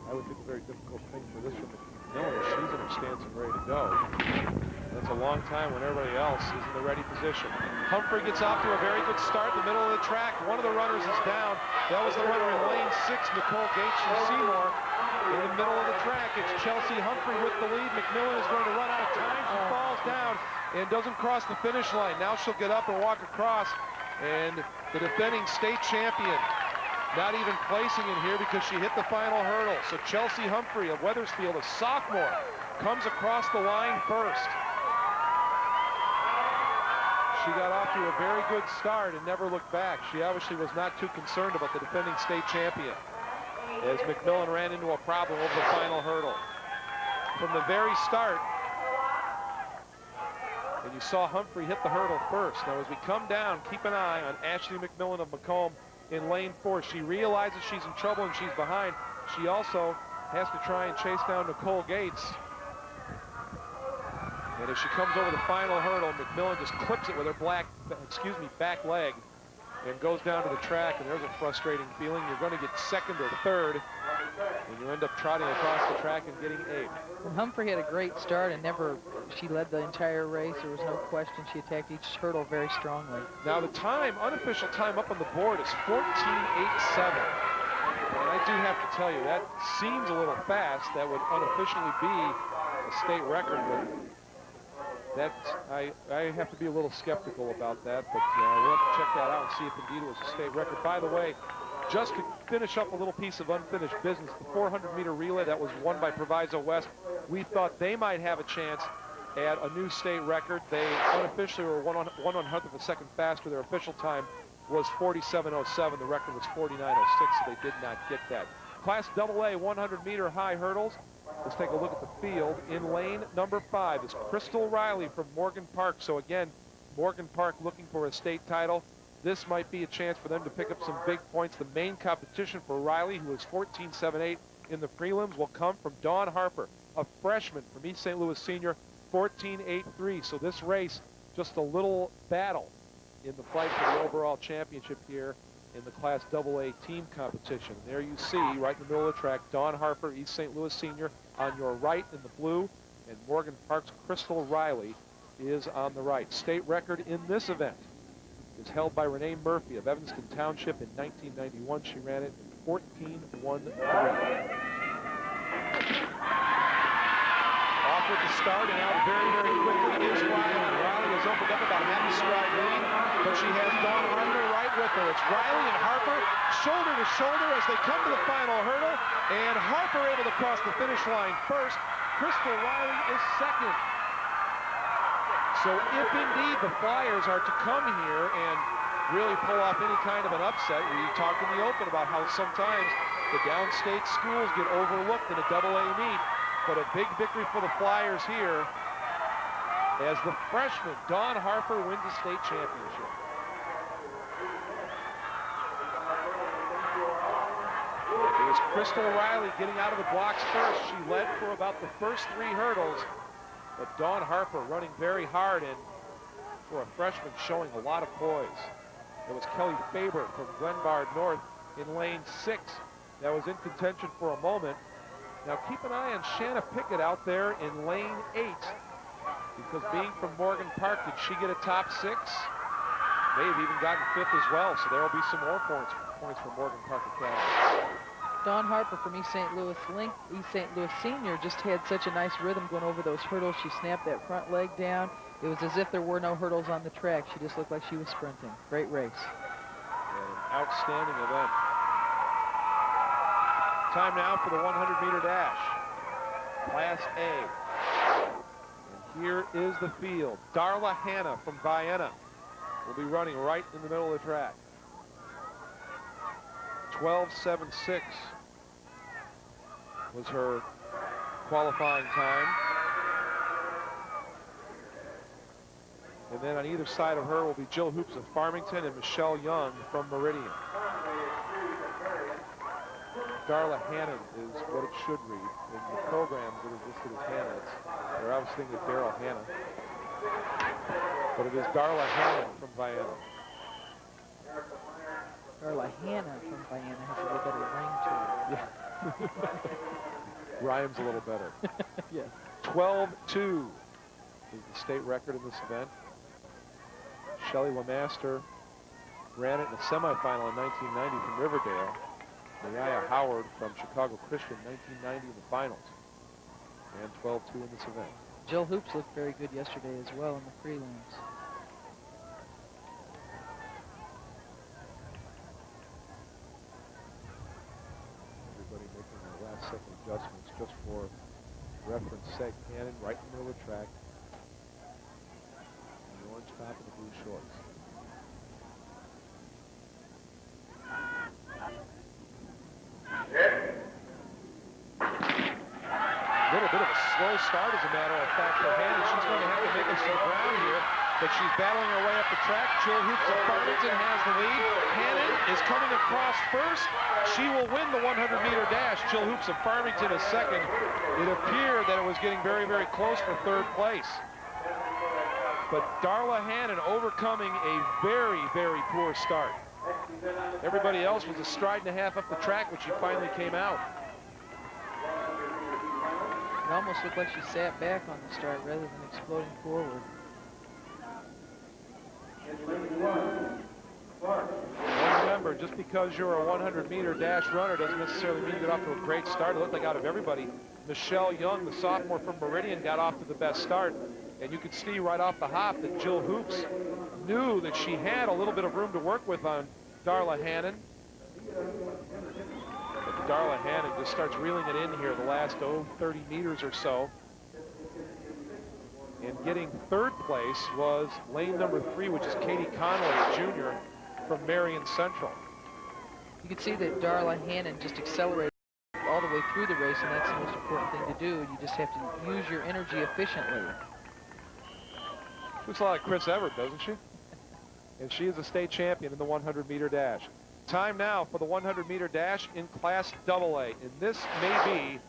I would think a very difficult thing for this one. McMillan, she's in her stance and ready to go. That's a long time when everybody else is in the ready position. Humphrey gets off to a very good start in the middle of the track. One of the runners is down. That was the runner in lane 6, Nicole Gates from Seymour. In the middle of the track, it's Chelsea Humphrey with the lead. McMillan is going to run out of time. She falls down and doesn't cross the finish line. Now she'll get up and walk across. And the defending state champion not even placing in here because she hit the final hurdle. So Chelsea Humphrey of Wethersfield, a sophomore, comes across the line first. She got off to a very good start and never looked back. She obviously was not too concerned about the defending state champion, as McMillan ran into a problem over the final hurdle. From the very start, and you saw Humphrey hit the hurdle first. Now as we come down, keep an eye on Ashley McMillan of Macomb in lane 4. She realizes she's in trouble and she's behind. She also has to try and chase down Nicole Gates. And as she comes over the final hurdle, McMillan just clips it with her back leg and goes down to the track, and there's a frustrating feeling. You're going to get second or third, and you end up trotting across the track and getting 8th. Well, Humphrey had a great start and she led the entire race. There was no question. She attacked each hurdle very strongly. Now the time, unofficial time up on the board is 14:87. And I do have to tell you, that seems a little fast. That would unofficially be a state record, but I have to be a little skeptical about that, but we'll have to check that out and see if indeed it was a state record. By the way, Just to finish up a little piece of unfinished business, the 400-meter relay that was won by Proviso West, we thought they might have a chance at a new state record. They unofficially were 1/100th of a second faster. Their official time was 47:07. The record was 49:06, so they did not get that. Class AA 100-meter high hurdles. Let's take a look at the field. In lane number 5 is Crystal Riley from Morgan Park. So again, Morgan Park looking for a state title. This might be a chance for them to pick up some big points. The main competition for Riley, who is 14.78 in the prelims, will come from Dawn Harper, a freshman from East St. Louis Senior, 14.83. So this race, just a little battle in the fight for the overall championship here in the Class AA team competition. There you see, right in the middle of the track, Dawn Harper, East St. Louis Senior, on your right in the blue, and Morgan Park's Crystal Riley is on the right. State record in this event is held by Renee Murphy of Evanston Township in 1991. She ran it in 14:13. Off with the start, and out very, very quickly is Riley. Riley has opened up about half a stride lead, but she has Dawn Harper right with her. It's Riley and Harper shoulder to shoulder as they come to the final hurdle, and Harper able to cross the finish line first. Crystal Riley is second. So if indeed the Flyers are to come here and really pull off any kind of an upset, we talked in the open about how sometimes the downstate schools get overlooked in a AA meet, but a big victory for the Flyers here as the freshman Dawn Harper wins the state championship. It was Crystal Riley getting out of the blocks first. She led for about the first 3 hurdles. But Dawn Harper running very hard, and for a freshman showing a lot of poise. It was Kelly Faber from Glenbard North in lane 6 that was in contention for a moment. Now keep an eye on Shanna Pickett out there in lane 8, because being from Morgan Park, did she get a top 6? May have even gotten 5th as well, so there will be some more points for Morgan Park Academy. Dawn Harper from East St. Louis Senior just had such a nice rhythm going over those hurdles. She snapped that front leg down. It was as if there were no hurdles on the track. She just looked like she was sprinting. Great race. An outstanding event. Time now for the 100-meter dash. Class A. And here is the field. Darla Hanna from Vienna will be running right in the middle of the track. 12:76 was her qualifying time. And then on either side of her will be Jill Hoops of Farmington and Michelle Young from Meridian. Darla Hannon is what it should read. In the programs it is listed as Hanna. They're obviously thinking of Daryl Hanna. But it is Darla Hannon from Vienna. Darla Hanna from Vienna has a little better ring to it. Yeah. Rhymes a little better. Yeah. 12:02 is the state record in this event. Shelley LeMaster ran it in the semifinal in 1990 from Riverdale. Mariah Howard from Chicago Christian, 1990 in the finals. And 12:2 in this event. Jill Hoops looked very good yesterday as well in the prelims. Everybody making their last second adjustments just for reference sake. Cannon right in the middle of the track. The orange top and the blue shorts. A little bit of a slow start, as a matter of fact, for Hannon. She's going to have to make up some ground here, but she's battling her way up the track. Jill Hoops of Farmington has the lead. Hannon is coming across first. She will win the 100-meter dash. Jill Hoops of Farmington is second. It appeared that it was getting very, very close for third place. But Darla Hannon overcoming a very, very poor start. Everybody else was a stride and a half up the track when she finally came out. It almost looked like she sat back on the start rather than exploding forward. Well, remember, just because you're a 100-meter dash runner doesn't necessarily mean you get off to a great start. It looked like out of everybody, Michelle Young, the sophomore from Meridian, got off to the best start. And you could see right off the hop that Jill Hoops knew that she had a little bit of room to work with on Darla Hannon. But Darla Hannon just starts reeling it in here the last 30 meters or so. And getting third place was lane number 3, which is Katie Conway, a junior from Marion Central. You can see that Darla Hannon just accelerated all the way through the race, and that's the most important thing to do. You just have to use your energy efficiently. Looks a lot like Chris Everett, doesn't she? And she is a state champion in the 100-meter dash. Time now for the 100-meter dash in Class AA. And this may be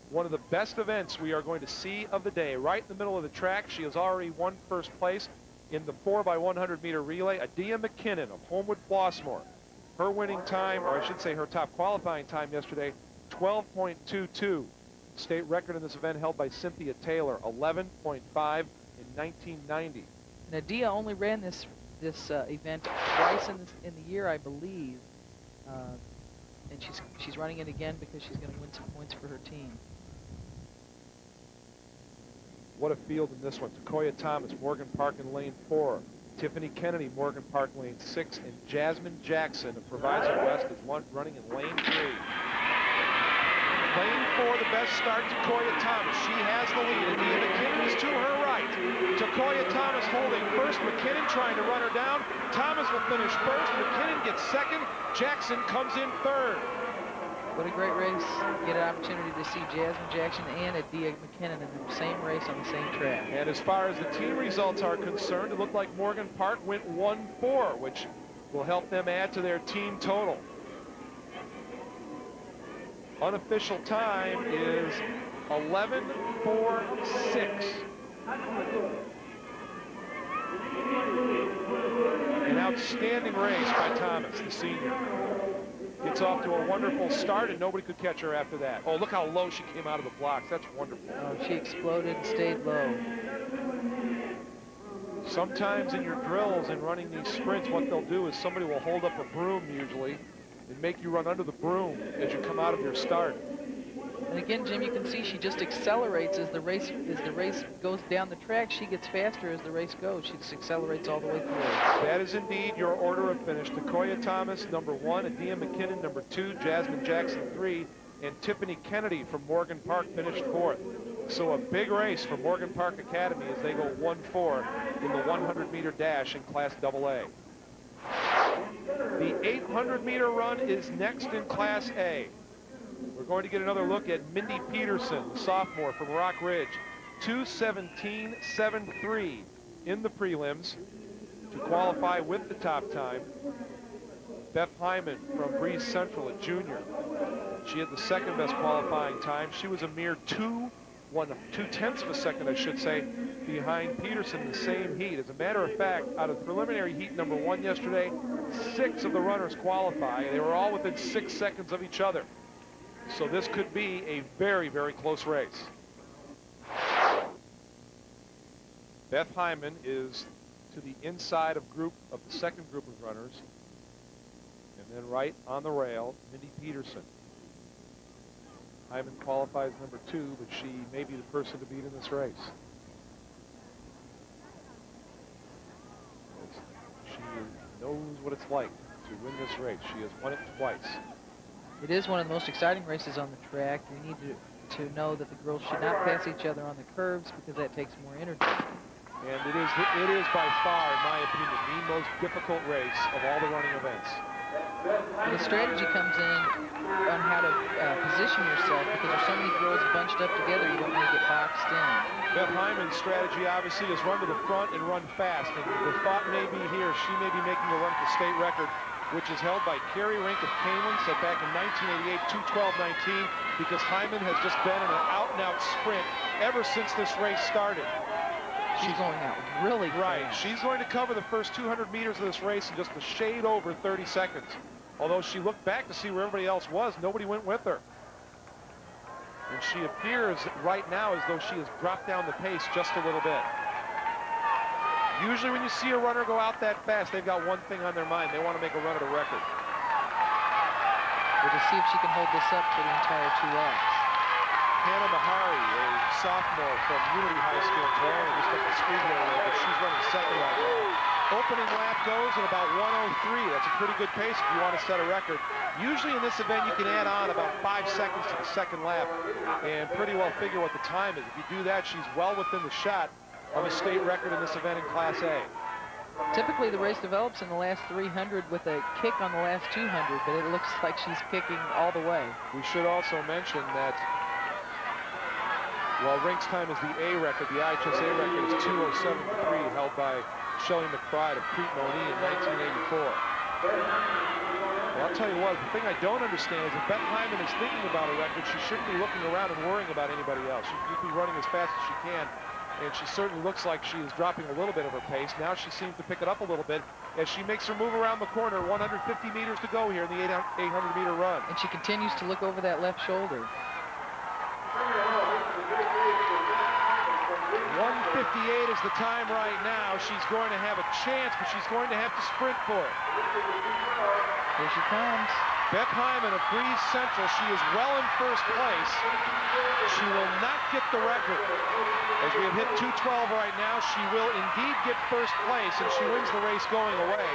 one of the best events we are going to see of the day. Right in the middle of the track, she has already won first place in the 4x100-meter relay. Adia McKinnon of Homewood Flossmoor. Her winning time, or I should say her top qualifying time yesterday, 12.22. State record in this event held by Cynthia Taylor, 11.5 in 1990. And Adia only ran this event twice in the year, I believe. And she's running it again because she's going to win some points for her team. What a field in this one. Takoya Thomas, Morgan Park in lane 4. Tiffany Kennedy, Morgan Park lane 6. And Jasmine Jackson of Proviso West is running in lane 3. Lane 4, the best start, Takoya Thomas. She has the lead. Adia McKinnon is to her right. Takoya Thomas holding first. McKinnon trying to run her down. Thomas will finish first. McKinnon gets second. Jackson comes in third. What a great race. Get an opportunity to see Jasmine Jackson and Adia McKinnon in the same race on the same track. And as far as the team results are concerned, it looked like Morgan Park went 1-4, which will help them add to their team total. Unofficial time is 11:46. An outstanding race by Thomas, the senior. Gets off to a wonderful start, and nobody could catch her after that. Oh, look how low she came out of the blocks. That's wonderful. Oh, she exploded and stayed low. Sometimes in your drills and running these sprints, what they'll do is somebody will hold up a broom usually and make you run under the broom as you come out of your start. And again, Jim, you can see she just accelerates as the race goes down the track. She gets faster as the race goes. She just accelerates all the way through. That is indeed your order of finish. Takoya Thomas, number 1. Adia McKinnon, number 2. Jasmine Jackson, 3. And Tiffany Kennedy from Morgan Park finished 4th. So a big race for Morgan Park Academy as they go 1-4 in the 100-meter dash in Class AA. The 800-meter run is next in Class A. We're going to get another look at Mindy Peterson, the sophomore from Rock Ridge. 2:17.73 in the prelims to qualify with the top time. Beth Hyman from Breeze Central, a junior. She had the second best qualifying time. She was a mere 2/10 of a second, I should say, behind Peterson in the same heat. As a matter of fact, out of preliminary heat number 1 yesterday, 6 of the runners qualify. They were all within 6 seconds of each other. So this could be a very, very close race. Beth Hyman is to the inside of the second group of runners. And then right on the rail, Mindy Peterson. Hyman qualifies number 2, but she may be the person to beat in this race. She knows what it's like to win this race. She has won it twice. It is one of the most exciting races on the track. You need to know that the girls should not pass each other on the curves because that takes more energy. And it is by far, in my opinion, the most difficult race of all the running events. And the strategy comes in on how to position yourself because there's so many girls bunched up together you don't want to get boxed in. Beth Hyman's strategy obviously is run to the front and run fast. And the thought may be here, she may be making a run for state record, which is held by Carrie Rink of Canelan, set back in 1988, 2:12.19, because Hyman has just been in an out-and-out sprint ever since this race started. She's going out really right. fast. She's going to cover the first 200 meters of this race in just a shade over 30 seconds. Although she looked back to see where everybody else was, nobody went with her. And she appears right now as though she has dropped down the pace just a little bit. Usually when you see a runner go out that fast, they've got one thing on their mind. They want to make a run at a record. We'll just see if she can hold this up for the entire 2 laps. Hannah Mahari, a sophomore from Unity High School in Toronto, just up the speed limit, but she's running second right now. Opening lap goes at about 1:03. That's a pretty good pace if you want to set a record. Usually in this event, you can add on about 5 seconds to the second lap and pretty well figure what the time is. If you do that, she's well within the shot of a state record in this event in Class A. Typically, the race develops in the last 300 with a kick on the last 200, but it looks like she's kicking all the way. We should also mention that while Rink's time is the A record, the IHSA record is 2:07.3, held by Shelley McBride of Crete Mooney in 1984. Well, I'll tell you what, the thing I don't understand is if Beth Hyman is thinking about a record, she shouldn't be looking around and worrying about anybody else. She should be running as fast as she can, and she certainly looks like she is dropping a little bit of her pace. Now she seems to pick it up a little bit as she makes her move around the corner. 150 meters to go here in the 800-meter run. And she continues to look over that left shoulder. 1:58 is the time right now. She's going to have a chance, but she's going to have to sprint for it. Here she comes. Beth Hyman of Breeze Central, she is well in first place. She will not get the record. As we have hit 2:12 right now, she will indeed get first place, and she wins the race going away.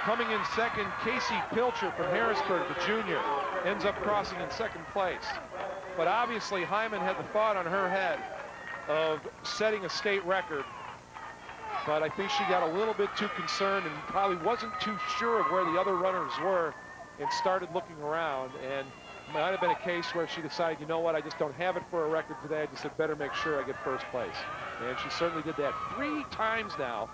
Coming in second, Casey Pilcher from Harrisburg, the junior, ends up crossing in second place. But obviously, Hyman had the thought on her head of setting a state record. But I think she got a little bit too concerned and probably wasn't too sure of where the other runners were and started looking around. And it might have been a case where she decided, you know what, I just don't have it for a record today. I just had better make sure I get first place. And she certainly did that 3 times now.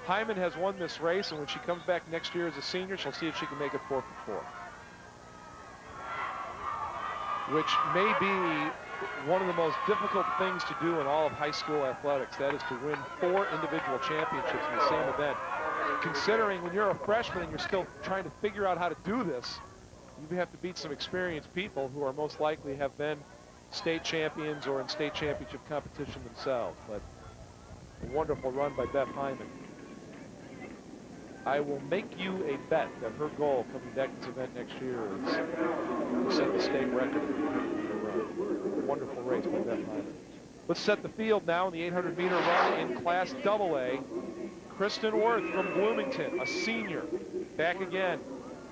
Hyman has won this race, and when she comes back next year as a senior, she'll see if she can make it 4 for 4. Which may be one of the most difficult things to do in all of high school athletics. That is to win 4 individual championships in the same event. Considering when you're a freshman and you're still trying to figure out how to do this, you have to beat some experienced people who are most likely have been state champions or in state championship competition themselves. But a wonderful run by Beth Hyman. I will make you a bet that her goal coming back to this event next year is to set the state record. Wonderful race by Beth Hyman. Let's set the field now in the 800-meter run in Class AA. Kristen Worth from Bloomington, a senior, back again,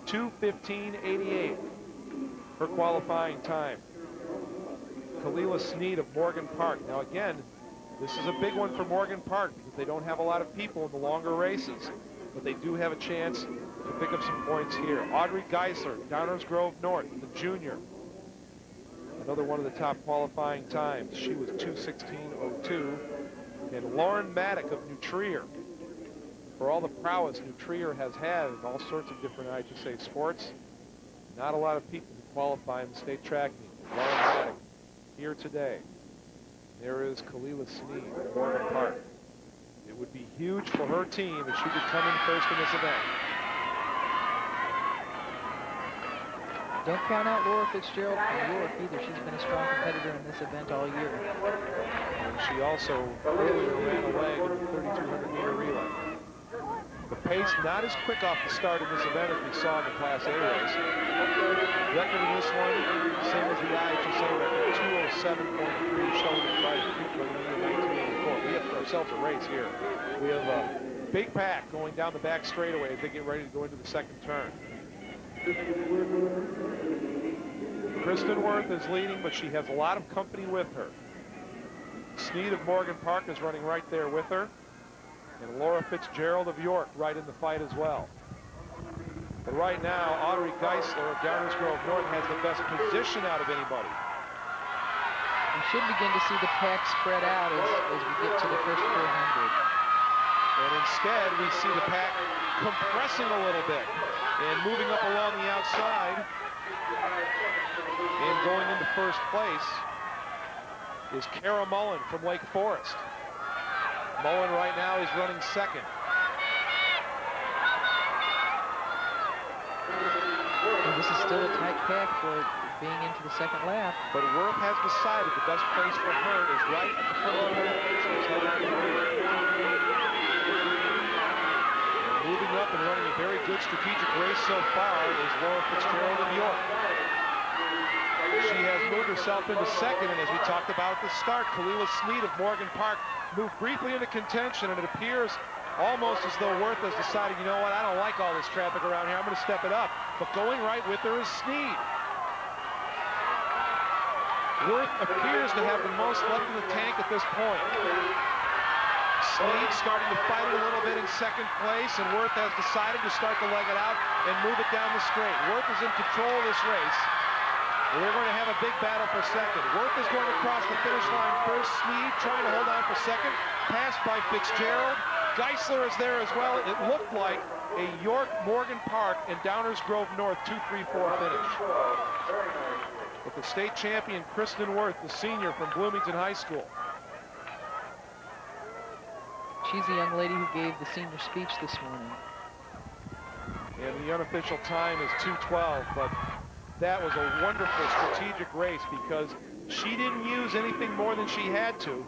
2:15.88, her qualifying time. Kalila Sneed of Morgan Park. Now again, this is a big one for Morgan Park because they don't have a lot of people in the longer races, but they do have a chance to pick up some points here. Audrey Geisler, Downers Grove North, the junior. Another one of the top qualifying times. She was 2:16.02. And Lauren Mattock of New Trier. For all the prowess New Trier has had in all sorts of different IHSA sports, not a lot of people who qualify in the state track meet. Lauren Mattock here today. There is Kalila Sneed of Morgan Park. It would be huge for her team if she could come in first in this event. Don't count out Laura Fitzgerald from York either. She's been a strong competitor in this event all year. And she also earlier ran a leg in the 3,200-meter relay. The pace not as quick off the start in this event as we saw in the Class A race. Record in this one, same as the IHSA record, 2:07.3, showing the price of 1984. We have ourselves a race here. We have a big pack going down the back straightaway as they get ready to go into the second turn. Kristen Worth is leading, but she has a lot of company with her. Sneed of Morgan Park is running right there with her. And Laura Fitzgerald of York right in the fight as well. But right now, Audrey Geisler of Downers Grove North has the best position out of anybody. We should begin to see the pack spread out as we get to the first 400. And instead, we see the pack compressing a little bit and moving up along the outside. And going into first place is Kara Mullen from Lake Forest. Mullen right now is running second. And this is still a tight pack for being into the second lap. But Worth has decided the best place for her is right at the front of the pack. She's headed to the lead. Moving up and running a very good strategic race so far is Laura Fitzgerald of York. She has moved herself into second, and as we talked about at the start, Kalila Sneed of Morgan Park moved briefly into contention, and it appears Almost as though Worth has decided, you know what, I don't like all this traffic around here. I'm going to step it up. But going right with her is Sneed. Worth appears to have the most left in the tank at this point. Sneed starting to fight it a little bit in second place, and Worth has decided to start to leg it out and move it down the straight. Worth is in control of this race. They're going to have a big battle for second. Worth is going to cross the finish line first. Sneed trying to hold on for second. Passed by Fitzgerald. Geisler is there as well. It looked like a York Morgan Park and Downers Grove North 2-3-4 finish. With the state champion Kristen Worth, the senior from Bloomington High School. She's the young lady who gave the senior speech this morning. And the unofficial time is 2:12, but that was a wonderful strategic race because she didn't use anything more than she had to.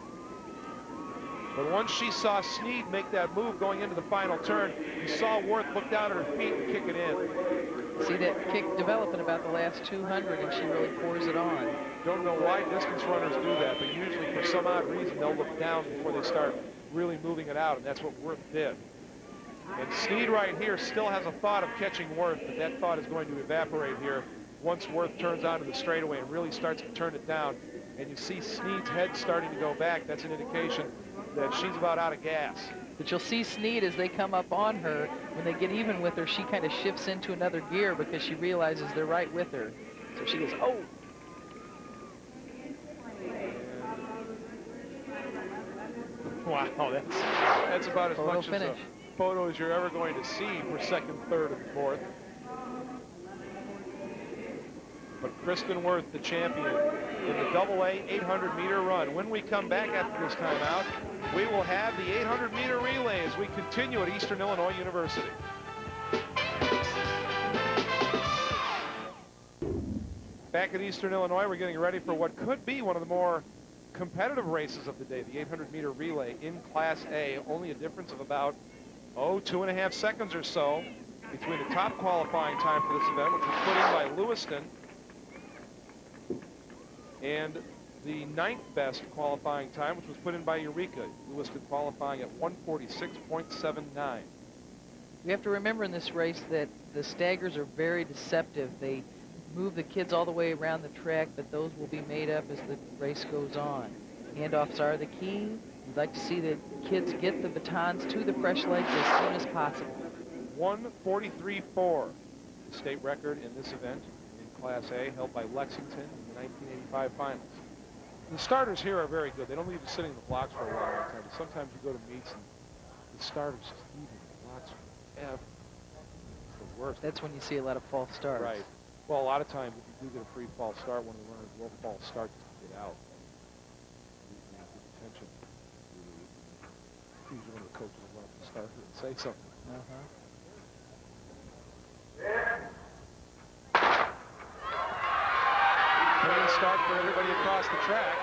But once she saw Sneed make that move going into the final turn, you saw Worth look down at her feet and kick it in. See that kick developing about the last 200, and she really pours it on. Don't know why distance runners do that, but usually for some odd reason they'll look down before they start really moving it out, and that's what Worth did. And Sneed right here still has a thought of catching Worth, but that thought is going to evaporate here once Worth turns onto the straightaway and really starts to turn it down. And you see Sneed's head starting to go back. That's an indication that she's about out of gas. But you'll see Sneed as they come up on her, when they get even with her, she kind of shifts into another gear because she realizes they're right with her. So she goes, oh. Wow, that's about as much as a photo as you're ever going to see for second, third, and fourth. But Kristen Worth, the champion in the AA 800-meter run. When we come back after this timeout, we will have the 800-meter relay as we continue at Eastern Illinois University. Back at Eastern Illinois, we're getting ready for what could be one of the more competitive races of the day, the 800-meter relay in Class A. Only a difference of about, 2.5 seconds or so between the top qualifying time for this event, which was put in by Lewiston, and the 9th best qualifying time, which was put in by Eureka. Lewiston qualifying at 146.79. We have to remember in this race that the staggers are very deceptive. They move the kids all the way around the track, but those will be made up as the race goes on. Handoffs are the key. We'd like to see the kids get the batons to the fresh legs as soon as possible. 1:43.4, the state record in this event in Class A, held by Lexington in the 1985 finals. The starters here are very good. They don't leave you sitting in the blocks for a long time. But sometimes you go to meets and the starters just leave you in the blocks forever. It's the worst. That's when you see a lot of false starts. Right. Well, a lot of times if you do get a free false start, one of the runners will false start to get out. Attention. Usually one of the coaches will run up the starter and say something. Clean start for everybody across the track.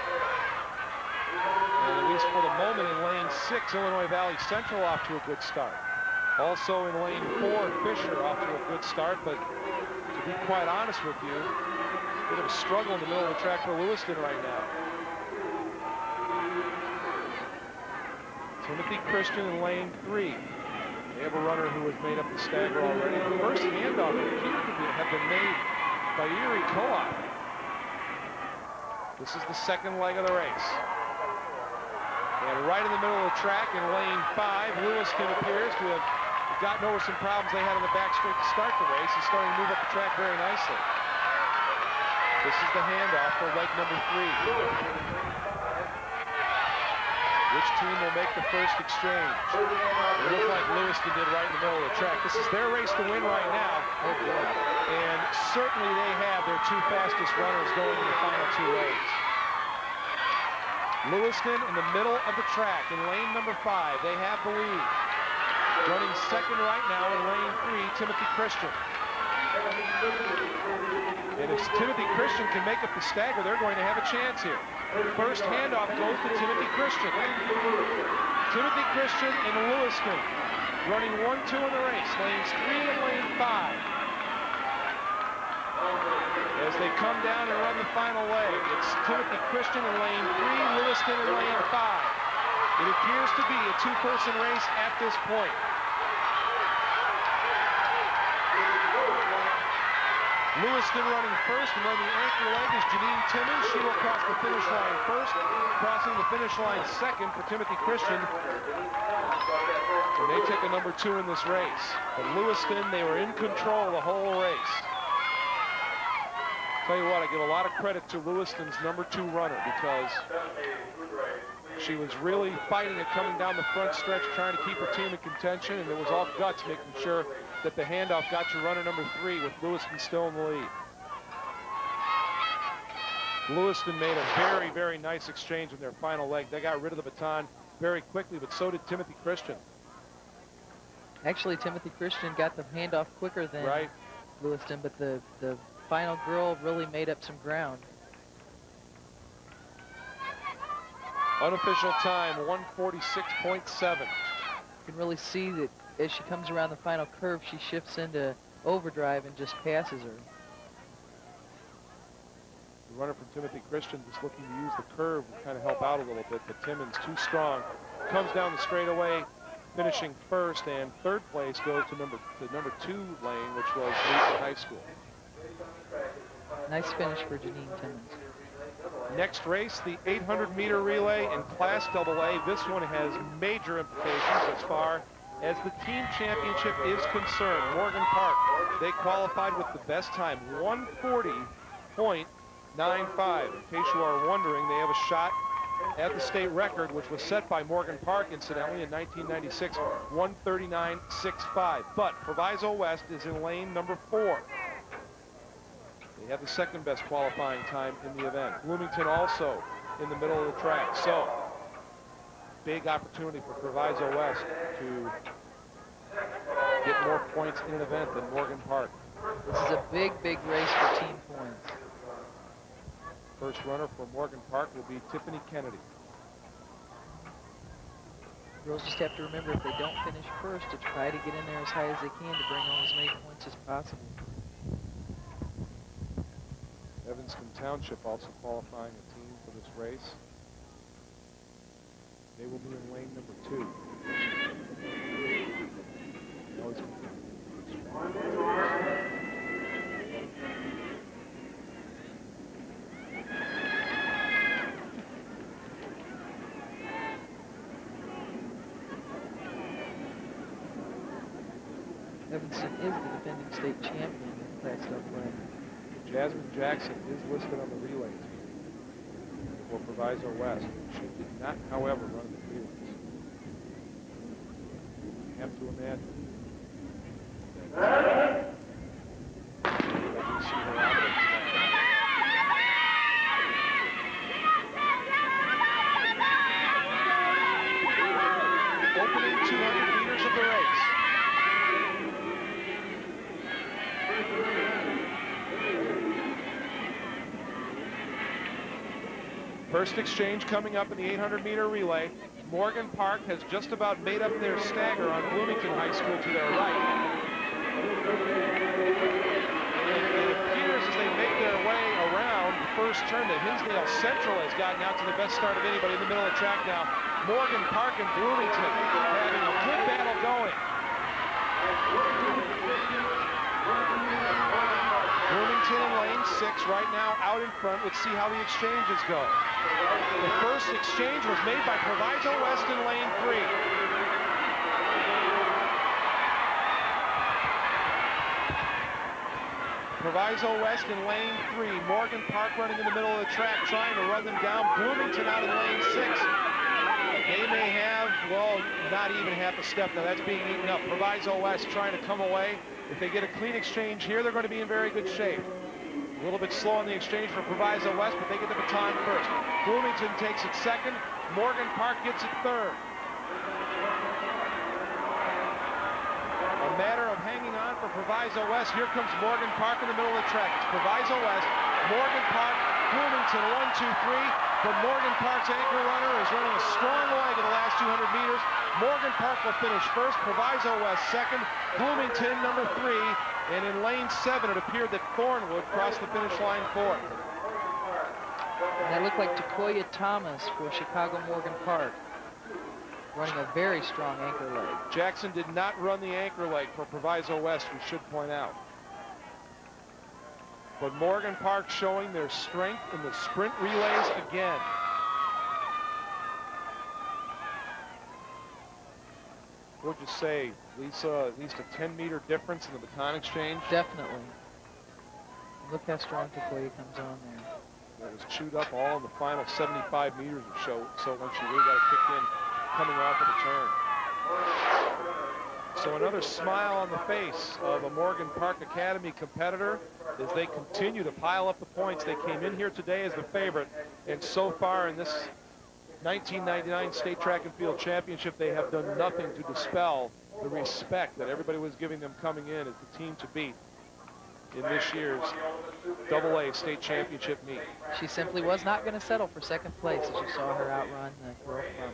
And at least for the moment in lane 6, Illinois Valley Central off to a good start. Also in lane 4, Fisher off to a good start, but to be quite honest with you, a bit of a struggle in the middle of the track for Lewiston right now. Timothy Christian in lane 3. They have a runner who has made up the stagger already. The first handoff have been made by Erie Co-op. This is the second leg of the race. And right in the middle of the track in lane 5, Lewiston appears to have gotten over some problems they had on the back straight to start the race and starting to move up the track very nicely. This is the handoff for leg number 3. Which team will make the first exchange? It looks like Lewiston did right in the middle of the track. This is their race to win right now. And certainly they have their 2 fastest runners going in the final 2 lanes. Lewiston in the middle of the track in lane number 5. They have the lead. Running second right now in lane 3, Timothy Christian. And if Timothy Christian can make up the stagger, they're going to have a chance here. First handoff goes to Timothy Christian. Timothy Christian and Lewiston running 1-2 in the race, lanes 3 and lane 5. As they come down and run the final leg, it's Timothy Christian in lane 3, Lewiston in lane 5. It appears to be a two-person race at this point. Lewiston running first, and running the anchor leg is Janine Timmons. She will cross the finish line first, crossing the finish line second for Timothy Christian. And they take a number 2 in this race. But Lewiston, they were in control the whole race. Tell you what, I give a lot of credit to Lewiston's number 2 runner, because she was really fighting it coming down the front stretch, trying to keep her team in contention, and it was all guts making sure that the handoff got your runner number 3 with Lewiston still in the lead. Lewiston made a very, very nice exchange in their final leg. They got rid of the baton very quickly, but so did Timothy Christian. Actually, Timothy Christian got the handoff quicker than Right. Lewiston, but the final girl really made up some ground. Unofficial time, 1:46.7. You can really see that as she comes around the final curve, she shifts into overdrive and just passes her. The runner from Timothy Christian just looking to use the curve to kind of help out a little bit, but Timmons too strong. Comes down the straightaway, finishing first, and third place goes to number 2 lane, which was Newton High School. Nice finish for Janine Timmons. Next race, the 800-meter relay in Class AA. This one has major implications as far as the team championship is concerned. Morgan Park, they qualified with the best time, 140.95. In case you are wondering, they have a shot at the state record, which was set by Morgan Park, incidentally, in 1996, 139.65. But Proviso West is in lane number 4. They have the second best qualifying time in the event. Bloomington also in the middle of the track. So, big opportunity for Proviso West to get more points in an event than Morgan Park. This is a big, big race for team points. First runner for Morgan Park will be Tiffany Kennedy. Girls just have to remember, if they don't finish first, to try to get in there as high as they can to bring home as many points as possible. Evanston Township also qualifying a team for this race. They will be in lane number 2. Evanston is the defending state champion in Class AA. Jasmine Jackson is listed on the relay team for Proviso West. She did not, however, run the relays. You have to imagine that we see her out there today. Opening 200 meters of the race. First exchange coming up in the 800-meter relay. Morgan Park has just about made up their stagger on Bloomington High School to their right. And it appears as they make their way around the first turn that Hinsdale Central has gotten out to the best start of anybody in the middle of the track now. Morgan Park and Bloomington having a good battle going. Bloomington in lane 6 right now out in front. Let's see how the exchanges go. The first exchange was made by Proviso West in lane 3. Proviso West in lane 3. Morgan Park running in the middle of the track, trying to run them down. Bloomington out in lane 6. They may have, well, not even half a step. Now that's being eaten up. Proviso West trying to come away. If they get a clean exchange here, they're going to be in very good shape. A little bit slow in the exchange for Proviso West, but they get the baton first. Bloomington takes it second. Morgan Park gets it third. A matter of hanging on for Proviso West. Here comes Morgan Park in the middle of the track. It's Proviso West, Morgan Park, Bloomington, 1, 2, 3. But Morgan Park's anchor runner is running a strong leg in the last 200 meters. Morgan Park will finish first, Proviso West second, Bloomington number 3, and in lane 7 it appeared that Thornwood crossed the finish line fourth. And that looked like Takoya Thomas for Chicago Morgan Park. running a very strong anchor leg. Jackson did not run the anchor leg for Proviso West, we should point out. But Morgan Park showing their strength in the sprint relays again. What would you say, Lisa, at least a 10-meter difference in the baton exchange? Definitely. Look how strong Takoya comes on there. It was chewed up all in the final 75 meters or so when she really got it kicked in coming off of the turn. So another smile on the face of a Morgan Park Academy competitor as they continue to pile up the points. They came in here today as the favorite, and so far in this 1999 State Track and Field Championship, they have done nothing to dispel the respect that everybody was giving them coming in as the team to beat in this year's AA State Championship meet. She simply was not going to settle for second place as you saw her outrun the girl from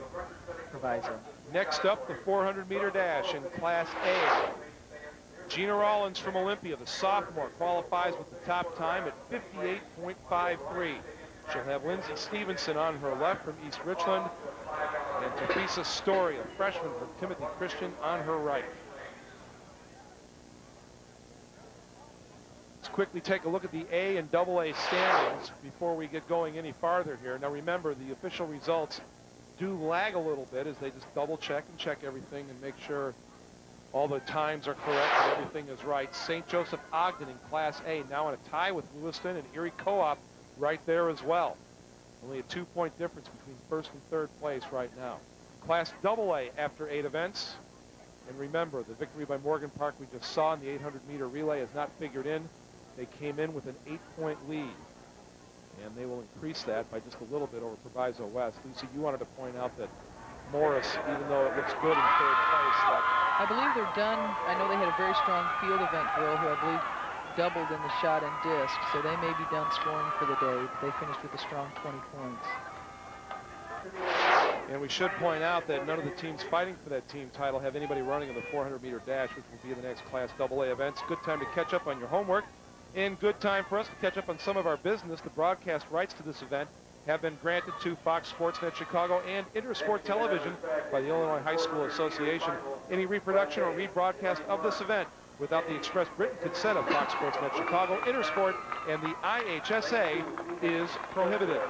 Proviso. Next up, the 400-meter dash in Class A. Gina Rollins from Olympia, the sophomore, qualifies with the top time at 58.53. She'll have Lindsay Stevenson on her left from East Richland, and Tafisa Story, a freshman from Timothy Christian, on her right. Let's quickly take a look at the A and AA standings before we get going any farther here. Now remember, the official results do lag a little bit as they just double check and check everything and make sure all the times are correct and everything is right. St. Joseph Ogden in Class A now in a tie with Lewiston, and Erie Co-op right there as well. Only a 2-point difference between first and third place right now. Class AA after 8 events. And remember, the victory by Morgan Park we just saw in the 800-meter relay is not figured in. They came in with an 8-point lead, and they will increase that by just a little bit over Proviso West. Lisa, you wanted to point out that Morris, even though it looks good in third place, that I believe they're done. I know they had a very strong field event girl who I believe doubled in the shot and disc, so they may be done scoring for the day, but they finished with a strong 20 points. And we should point out that none of the teams fighting for that team title have anybody running in the 400-meter dash, which will be the next Class AA events. Good time to catch up on your homework, and good time for us to catch up on some of our business. The broadcast rights to this event have been granted to Fox Sportsnet Chicago and Intersport Television by the Illinois High School Association. Any reproduction or rebroadcast of this event without the express written consent of Fox Sportsnet Chicago, Intersport, and the IHSA is prohibited.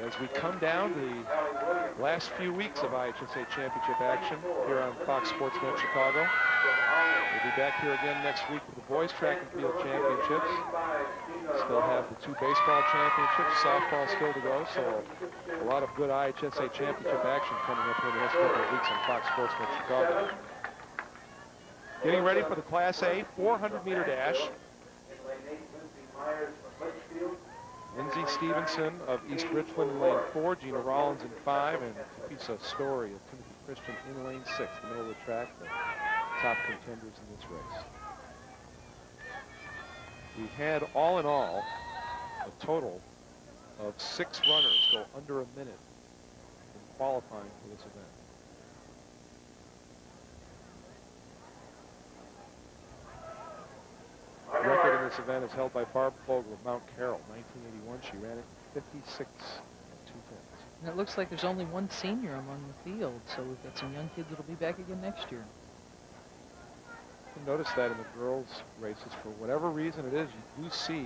As we come down to the last few weeks of IHSA championship action here on Fox Sportsnet Chicago. We'll be back here again next week for the boys track and field championships. Still have the 2 baseball championships, softball still to go, so a lot of good IHSA championship action coming up here in the next couple of weeks on Fox Sportsnet Chicago. Getting ready for the Class A 400-meter dash. Lindsay Stevenson of East Richland in lane 4, Gina Rollins in 5, and Tafisa Story of Timothy Christian in lane 6, the middle of the track, the top contenders in this race. We've had, all in all, a total of 6 runners go under a minute in qualifying for this event. The record in this event is held by Barb Fogle of Mount Carroll, 1981. She ran it 56 and 2/10. And it looks like there's only one senior among the field, so we've got some young kids that'll be back again next year. You notice that in the girls' races, for whatever reason it is, you do see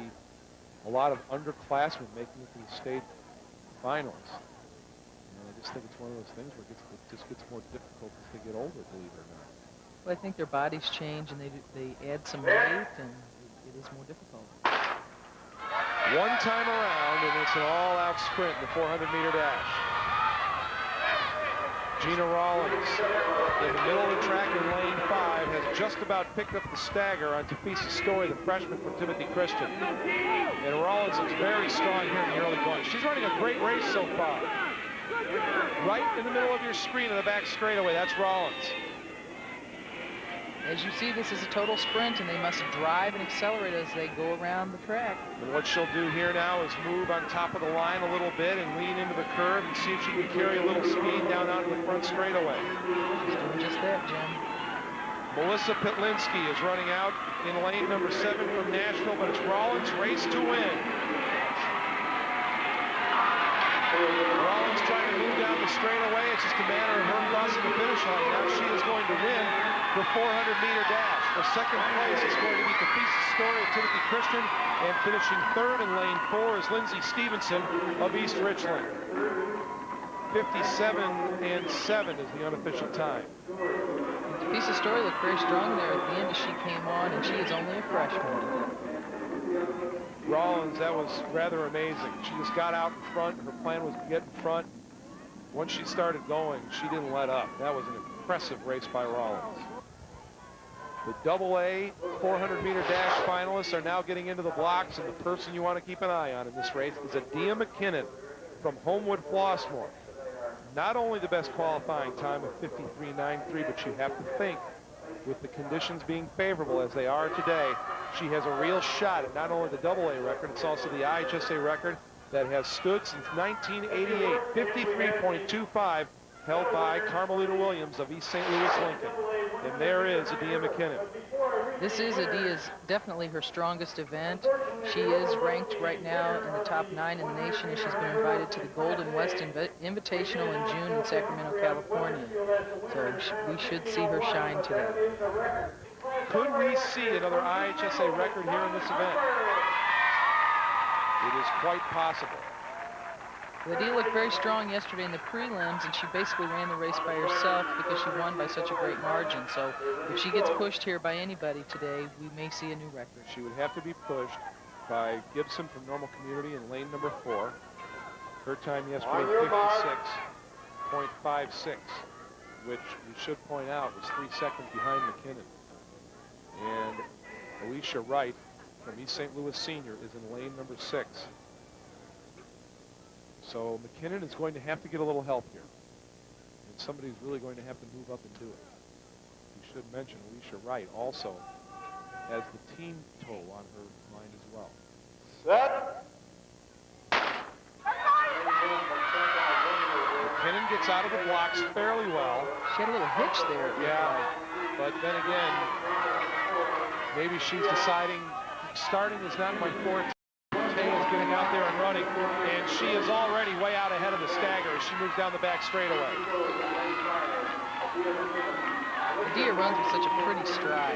a lot of underclassmen making it to the state finals. And I just think it's one of those things where it just gets more difficult as they get older, believe it or not. Well, I think their bodies change and they add some weight, and it is more difficult. One time around, and it's an all-out sprint in the 400-meter dash. Gina Rollins in the middle of the track in lane 5 has just about picked up the stagger on Tafisa Story, the freshman from Timothy Christian. And Rollins looks very strong here in the early going. She's running a great race so far. Right in the middle of your screen in the back straightaway, that's Rollins. As you see, this is a total sprint, and they must drive and accelerate as they go around the track. And what she'll do here now is move on top of the line a little bit and lean into the curve and see if she can carry a little speed down onto the front straightaway. She's doing just that, Jim. Melissa Pitlinski is running out in lane number 7 from Nashville, but it's Rollins' race to win. Rollins trying to move down the straightaway. It's just a matter of her crossing the finish line. Now she is going to win the 400-meter dash. For second place, it's going to be Caprice's Story of Timothy Christian, and finishing third in lane 4 is Lindsay Stevenson of East Richland. 57:07 is the unofficial time. Caprice's Story looked very strong there at the end as she came on, and she is only a freshman. Rollins, that was rather amazing. She just got out in front. Her plan was to get in front. Once she started going, she didn't let up. That was an impressive race by Rollins. The AA 400-meter dash finalists are now getting into the blocks, and the person you want to keep an eye on in this race is Adia McKinnon from Homewood Flossmoor. Not only the best qualifying time of 53.93, but you have to think, with the conditions being favorable as they are today, she has a real shot at not only the AA record, it's also the IHSA record that has stood since 1988, 53.25, held by Carmelita Williams of East St. Louis Lincoln. And there is Adia McKinnon. This is Adia's definitely her strongest event. She is ranked right now in the top 9 in the nation, and she's been invited to the Golden West Invitational in June in Sacramento, California. So we should see her shine today. Could we see another IHSA record here in this event? It is quite possible. Adia looked very strong yesterday in the prelims, and she basically ran the race by herself because she won by such a great margin. So if she gets pushed here by anybody today, we may see a new record. She would have to be pushed by Gibson from Normal Community in lane number 4. Her time yesterday, 56.56, which we should point out was 3 seconds behind McKinnon. And Alicia Wright from East St. Louis Senior is in lane number 6. So McKinnon is going to have to get a little help here. And somebody's really going to have to move up and do it. We should mention Alicia Wright also has the team total on her mind as well. Set. McKinnon gets out of the blocks fairly well. She had a little hitch there. Yeah, but then again, maybe she's deciding starting is not my forte. Taylor's getting out there and running, and she is already way out ahead of the stagger as she moves down the back straightaway. Adia runs with such a pretty stride.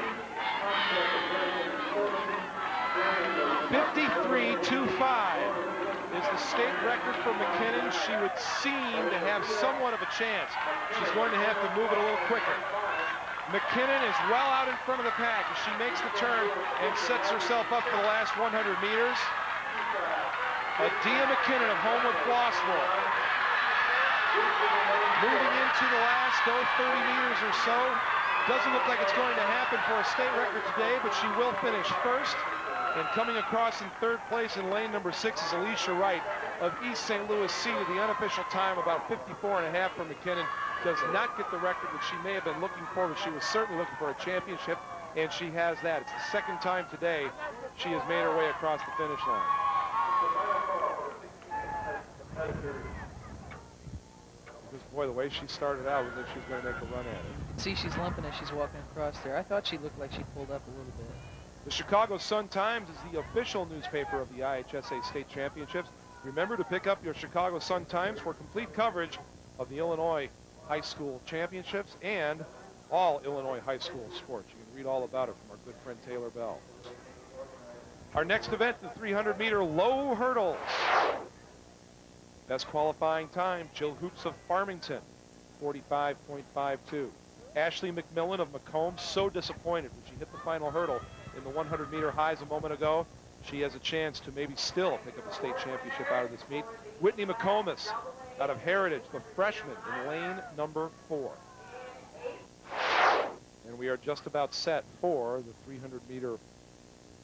53.25 is the state record for McKinnon. She would seem to have somewhat of a chance. She's going to have to move it a little quicker. McKinnon is well out in front of the pack as she makes the turn and sets herself up for the last 100 meters. Adia McKinnon of Homewood Flossmoor moving into the last 30 meters or so. Doesn't look like it's going to happen for a state record today, but she will finish first. And coming across in third place in lane number 6 is Alicia Wright of East St. Louis Senior. The unofficial time about 54.5 for McKinnon. Does not get the record that she may have been looking for, but she was certainly looking for a championship, and she has that. It's the second time today she has made her way across the finish line. Because, boy, the way she started out was that she was going to make a run at it. See, she's limping as she's walking across there. I thought she looked like she pulled up a little bit. The Chicago Sun-Times is the official newspaper of the IHSA State Championships. Remember to pick up your Chicago Sun-Times for complete coverage of the Illinois High School Championships and all Illinois high school sports. You can read all about it from our good friend Taylor Bell. Our next event, the 300-meter low hurdles. Best qualifying time, Jill Hoops of Farmington, 45.52. Ashley McMillan of Macomb, so disappointed when she hit the final hurdle in the 100-meter highs a moment ago. She has a chance to maybe still pick up a state championship out of this meet. Whitney McComas out of Heritage, the freshman in lane number 4. And we are just about set for the 300-meter,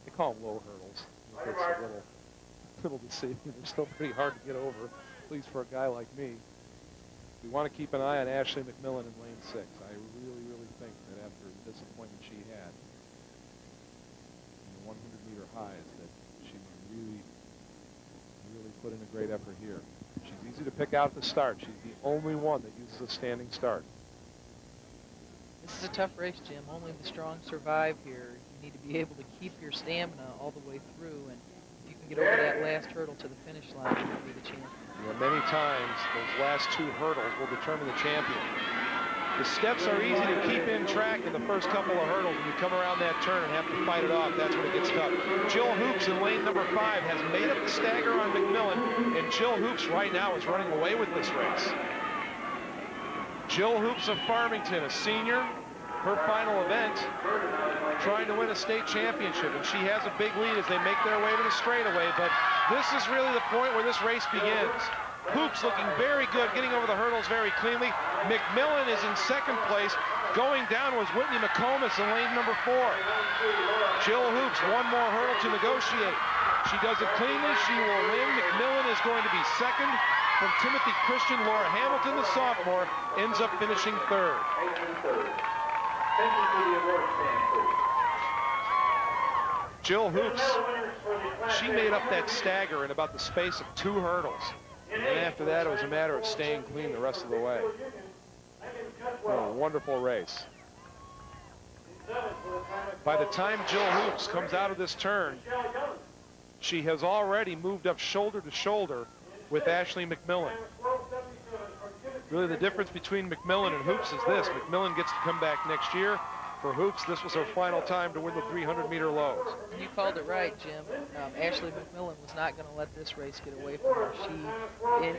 they call them low hurdles. It's a little deceiving. They're still pretty hard to get over, at least for a guy like me. We want to keep an eye on Ashley McMillan in lane 6. I really, really think that after the disappointment she had in the 100-meter highs, that she really put in a great effort here. She's easy to pick out at the start. She's the only one that uses a standing start. This is a tough race, Jim. Only the strong survive here. You need to be able to keep your stamina all the way through, and if you can get over that last hurdle to the finish line and be the champion. Yeah, many times those last two hurdles will determine the champion. The steps are easy to keep in track in the first couple of hurdles. When you come around that turn and have to fight it off, that's when it gets tough. Jill Hoops in lane number 5 has made up the stagger on McMillan, and Jill Hoops right now is running away with this race. Jill Hoops of Farmington, a senior, her final event, trying to win a state championship, and she has a big lead as they make their way to the straightaway, but this is really the point where this race begins. Hoops looking very good, getting over the hurdles very cleanly. McMillan is in second place. Going down was Whitney McComas in lane number 4. Jill Hoops, one more hurdle to negotiate. She does it cleanly, she will win. McMillan is going to be second. From Timothy Christian, Laura Hamilton, the sophomore, ends up finishing third. Jill Hoops, she made up that stagger in about the space of 2 hurdles. And after that, it was a matter of staying clean the rest of the way. Oh, wonderful race. By the time Jill Hoops comes out of this turn, she has already moved up shoulder to shoulder with Ashley McMillan. Really, the difference between McMillan and Hoops is this. McMillan gets to come back next year. For Hoops, this was her final time to win the 300-meter lows. You called it right, Jim. Ashley McMillan was not going to let this race get away from her. She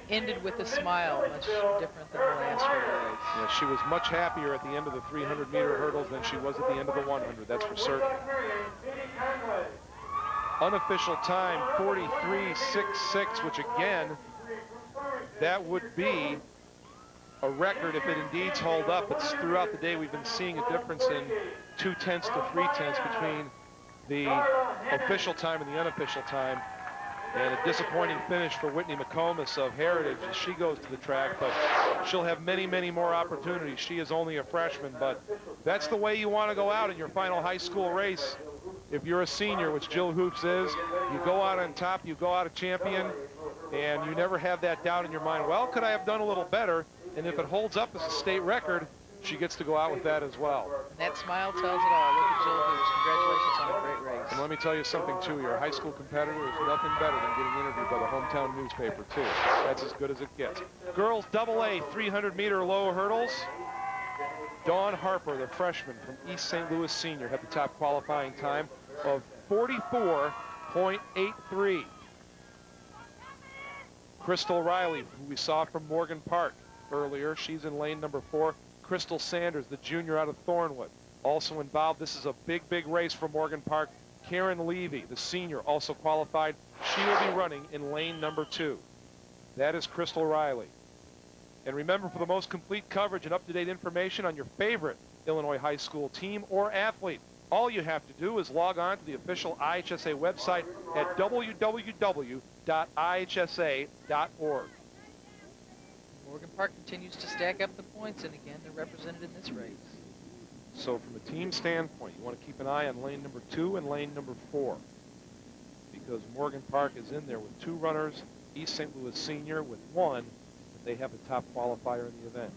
ended with a smile, much different than the last race. Yeah, she was much happier at the end of the 300-meter hurdles than she was at the end of the 100, that's for certain. Unofficial time, 43.66, which again, that would be a record if it indeed holds up. It's throughout the day we've been seeing a difference in 0.2 to 0.3 between the official time and the unofficial time. And a disappointing finish for Whitney McComas of Heritage as she goes to the track, but she'll have many, many more opportunities. She is only a freshman, but that's the way you want to go out in your final high school race. If you're a senior, which Jill Hoops is, you go out on top, you go out a champion, and you never have that doubt in your mind, well, could I have done a little better? And if it holds up as a state record, she gets to go out with that as well. And that smile tells it all. Look at Jill Hoops. Congratulations on a great race. And let me tell you something, too. You're a high school competitor. There's nothing better than getting interviewed by the hometown newspaper, too. That's as good as it gets. Girls AA 300-meter low hurdles. Dawn Harper, the freshman from East St. Louis Senior, had the top qualifying time of 44.83. Crystal Riley, who we saw from Morgan Park earlier, she's in lane number 4. Crystal Sanders, the junior out of Thornwood, also involved. This is a big, big race for Morgan Park. Karen Levy, the senior, also qualified. She will be running in lane number 2. That is Crystal Riley. And remember, for the most complete coverage and up-to-date information on your favorite Illinois high school team or athlete, all you have to do is log on to the official IHSA website at www.ihsa.org. Morgan Park continues to stack up the points, and again, they're represented in this race. So from a team standpoint, you want to keep an eye on lane number 2 and lane number 4, because Morgan Park is in there with 2 runners, East St. Louis Senior with 1, but they have the top qualifier in the event.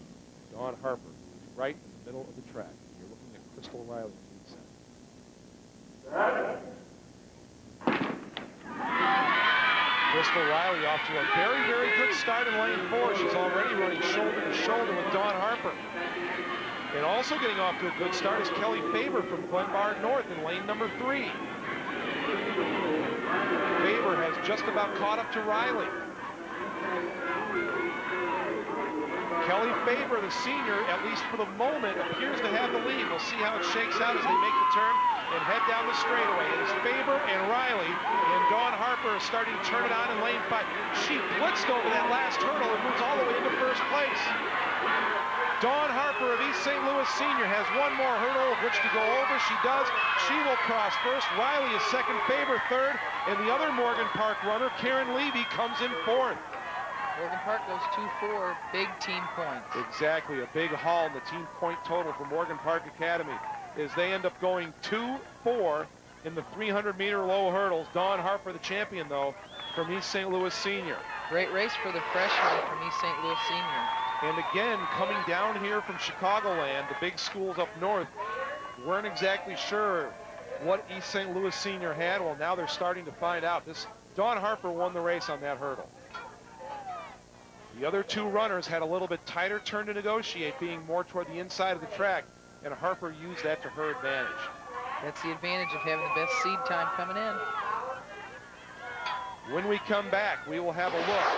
Dawn Harper is right in the middle of the track. You're looking at Crystal Riley. Crystal Riley off to a very, very good start in lane 4. She's already running shoulder to shoulder with Dawn Harper. And also getting off to a good start is Kelly Faber from Glenbard North in lane number 3. Faber has just about caught up to Riley. Kelly Faber, the senior, at least for the moment, appears to have the lead. We'll see how it shakes out as they make the turn and head down the straightaway. It is Faber and Riley, and Dawn Harper is starting to turn it on in lane 5. She blitzed over that last hurdle and moves all the way into first place. Dawn Harper of East St. Louis Senior has one more hurdle of which to go over. She does. She will cross first. Riley is second, Faber third, and the other Morgan Park runner, Karen Levy, comes in fourth. Morgan Park goes 2-4, big team points. Exactly, a big haul in the team point total for Morgan Park Academy as they end up going 2-4 in the 300-meter low hurdles. Dawn Harper, the champion, though, from East St. Louis Senior. Great race for the freshman from East St. Louis Senior. And again, coming down here from Chicagoland, the big schools up north, weren't exactly sure what East St. Louis Senior had. Well, now they're starting to find out. This Dawn Harper won the race on that hurdle. The other two runners had a little bit tighter turn to negotiate, being more toward the inside of the track, and Harper used that to her advantage. That's the advantage of having the best seed time coming in. When we come back, we will have a look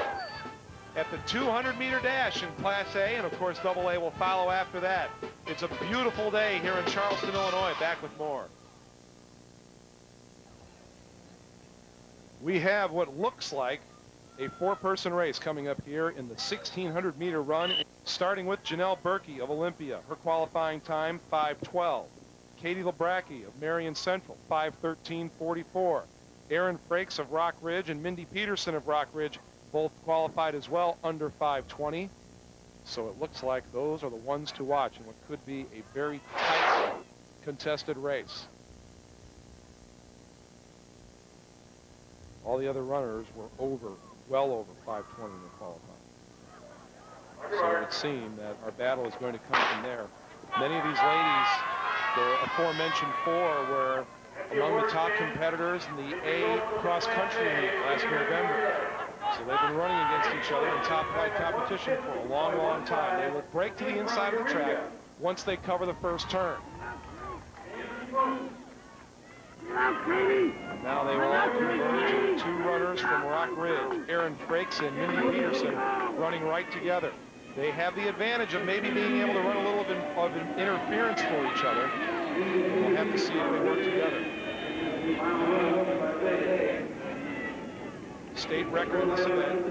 at the 200-meter dash in Class A, and of course Double A will follow after that. It's a beautiful day here in Charleston, Illinois. Back with more. We have what looks like a four-person race coming up here in the 1,600-meter run, starting with Janelle Berkey of Olympia. Her qualifying time, 5:12. Katie Labracki of Marion Central, 5:13.44. Erin Frakes of Rock Ridge and Mindy Peterson of Rock Ridge both qualified as well, under 5:20. So it looks like those are the ones to watch in what could be a very tightly contested race. All the other runners were well over 5:20 in the qualifying. So it would seem that our battle is going to come from there. Many of these ladies, the aforementioned four, were among the top competitors in the A cross-country meet last November. So they've been running against each other in top flight competition for a long, long time. They will break to the inside of the track once they cover the first turn. Now they will all converge into two runners from Rock Ridge, Erin Frakes and Mindy Peterson, running right together. They have the advantage of maybe being able to run a little bit of an interference for each other. We'll have to see if they work together. State record in this event,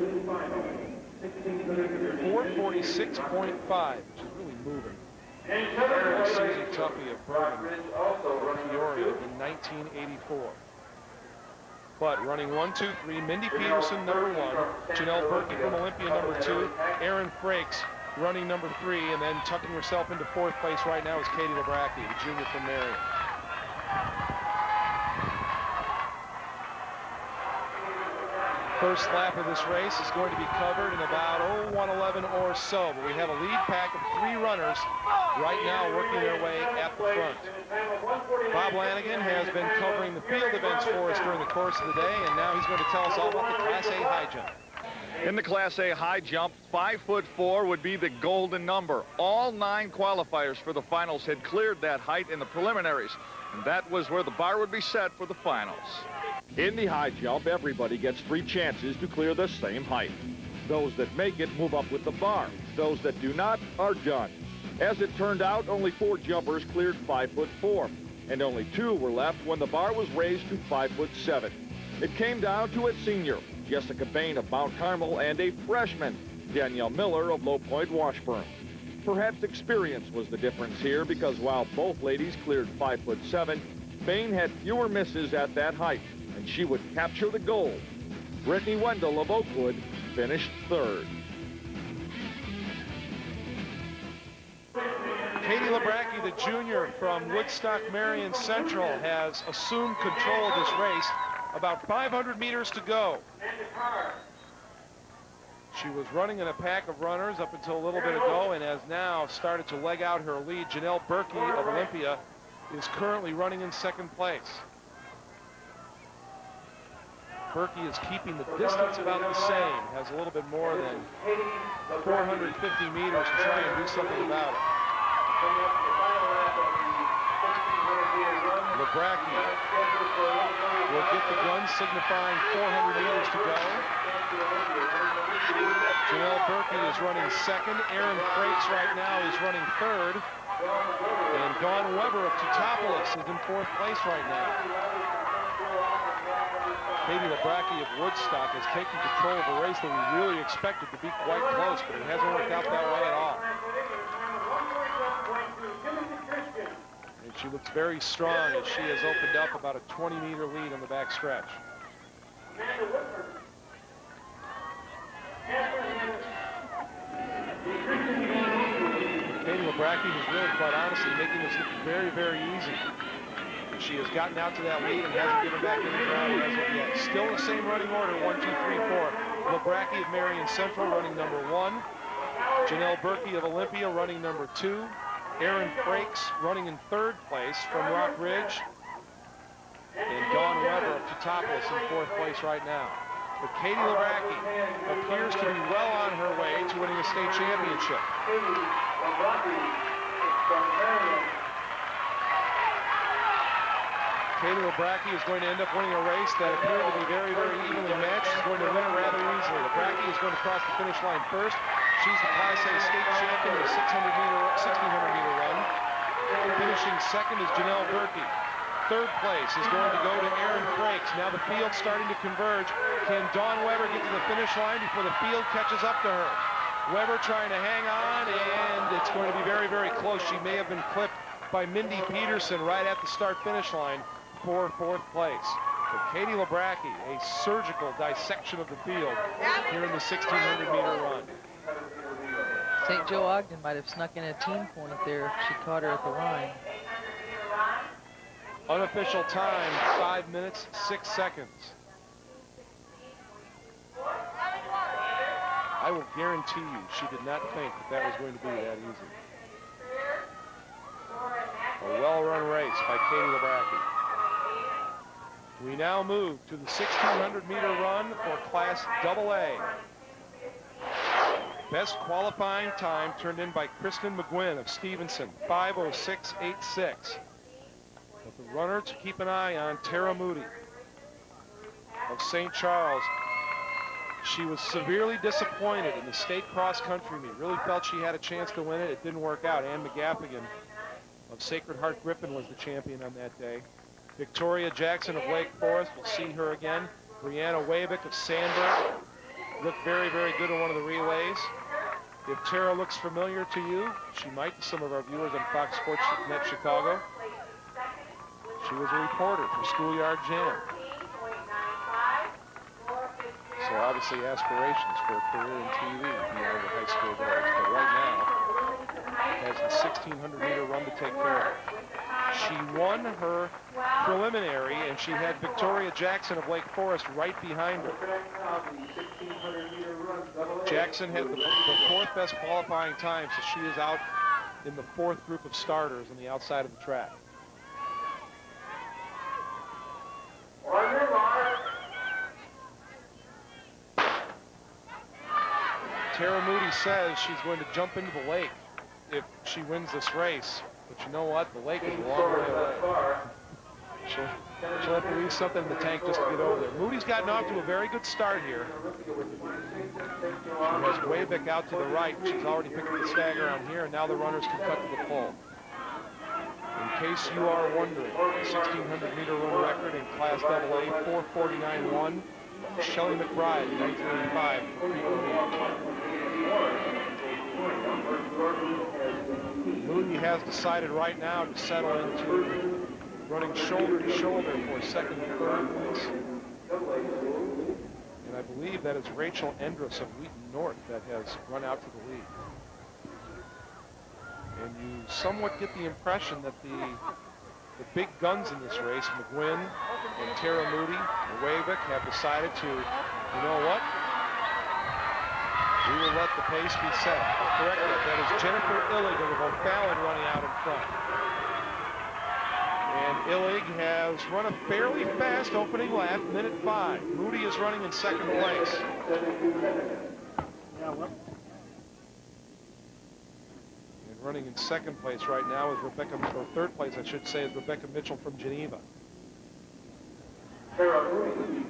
446.5, which is really moving. Susie Tuffy of Bergen, Peoria in 1984. But running 1, 2, 3, Mindy Peterson, number 1, Janelle Berkey from Olympia, number 2, Erin Frakes running number 3, and then tucking herself into 4th place right now is Katie Labracki, the junior from Marion. First lap of this race is going to be covered in about 1:11 or so, but we have a lead pack of 3 runners right now working their way at the front. Bob Lanigan has been covering the field events for us during the course of the day, and now he's going to tell us all about the Class A high jump. In the Class A high jump, 5'4" would be the golden number. All 9 qualifiers for the finals had cleared that height in the preliminaries, and that was where the bar would be set for the finals. In the high jump, everybody gets 3 chances to clear the same height. Those that make it move up with the bar. Those that do not are done. As it turned out, only 4 jumpers cleared 5'4", and only 2 were left when the bar was raised to 5'7". It came down to a senior, Jessica Bain of Mount Carmel, and a freshman, Danielle Miller of Low Point, Washburn. Perhaps experience was the difference here, because while both ladies cleared 5'7", Bain had fewer misses at that height, and she would capture the gold. Brittany Wendell of Oakwood finished 3rd. Katie Labracki, the junior from Woodstock Marion Central, has assumed control of this race. About 500 meters to go. She was running in a pack of runners up until a little bit ago and has now started to leg out her lead. Janelle Berkey of Olympia is currently running in 2nd place. Berkey is keeping the distance about the same, has a little bit more than 450 meters to try and do something about it. Labracki will get the gun, signifying 400 meters to go. Janelle Berkey is running 2nd. Erin Frakes right now is running 3rd. And Dawn Weber of Teutopolis is in 4th place right now. Katie Labracki of Woodstock has taken control of a race that we really expected to be quite close, but it hasn't worked out that way at all. And she looks very strong as she has opened up about a 20-meter lead on the back stretch. Katie Labracki is really, quite honestly, making this look very, very easy. She has gotten out to that lead and hasn't given back any ground as of yet. Still the same running order, 1, 2, 3, 4. Labracki of Marion Central running number 1. Janelle Berkey of Olympia running number 2. Erin Frakes running in 3rd place from Rock Ridge. And Dawn Weber of topless in 4th place right now. But Katie Lebracki appears to be well on her way to winning a state championship. Katie Lebracki is going to end up winning a race that appeared to be very, very evenly matched. She's going to win it rather easily. Lebracki is going to cross the finish line first. She's the Class A state champion of the 1600-meter run. Finishing second is Janelle Berkey. 3rd place is going to go to Erin Frakes. Now the field's starting to converge. Can Dawn Weber get to the finish line before the field catches up to her? Weber trying to hang on, and it's going to be very, very close. She may have been clipped by Mindy Peterson right at the start-finish line for 4th place. So Katie Lebracki, a surgical dissection of the field here in the 1600-meter run. St. Joe Ogden might have snuck in a team point there if she caught her at the line. Unofficial time, 5 minutes, 6 seconds. I will guarantee you she did not think that was going to be that easy. A well-run race by Katie Lebracki. We now move to the 1600-meter run for Class AA. Best qualifying time turned in by Kristen McGuinn of Stevenson, 5:06.86. But the runner to keep an eye on, Tara Moody of St. Charles. She was severely disappointed in the state cross-country meet. Really felt she had a chance to win it. It didn't work out. Ann McGaffigan of Sacred Heart Griffin was the champion on that day. Victoria Jackson of Lake Forest, we'll see her again. Brianna Wabick of Sandburg looked very, very good in one of the relays. If Tara looks familiar to you, she might to some of our viewers on Fox Sports Net Chicago. She was a reporter for Schoolyard Jam. So obviously aspirations for a career in TV beyond the high school days. But right now, has the 1600-meter run to take care of. She won her preliminary, and she had Victoria Jackson of Lake Forest right behind her. Jackson had the 4th best qualifying time, so she is out in the 4th group of starters on the outside of the track. Tara Moody says she's going to jump into the lake if she wins this race. But you know what? The lake is a long way away. She'll have to leave something in the tank just to get over there. Moody's gotten off to a very good start here. She has Wabick out to the right. She's already picked up the stagger on here, and now the runners can cut to the pole. In case you are wondering, the 1600-meter run record in Class AA, 4:49.1. Shelley McBride, 1985. Moody has decided right now to settle into running shoulder to shoulder for 2nd and 3rd place. And I believe that is Rachel Endress of Wheaton North that has run out to the lead. And you somewhat get the impression that the big guns in this race, McGuinn and Tara Moody and Wabick, have decided to, you know what? We will let the pace be set. Correct it. That is Jennifer Illig of O'Fallon running out in front. And Illig has run a fairly fast opening lap, minute 5. Moody is running in 2nd place. And running in 2nd place right now is Rebecca, or 3rd place, I should say, is Rebecca Mitchell from Geneva. A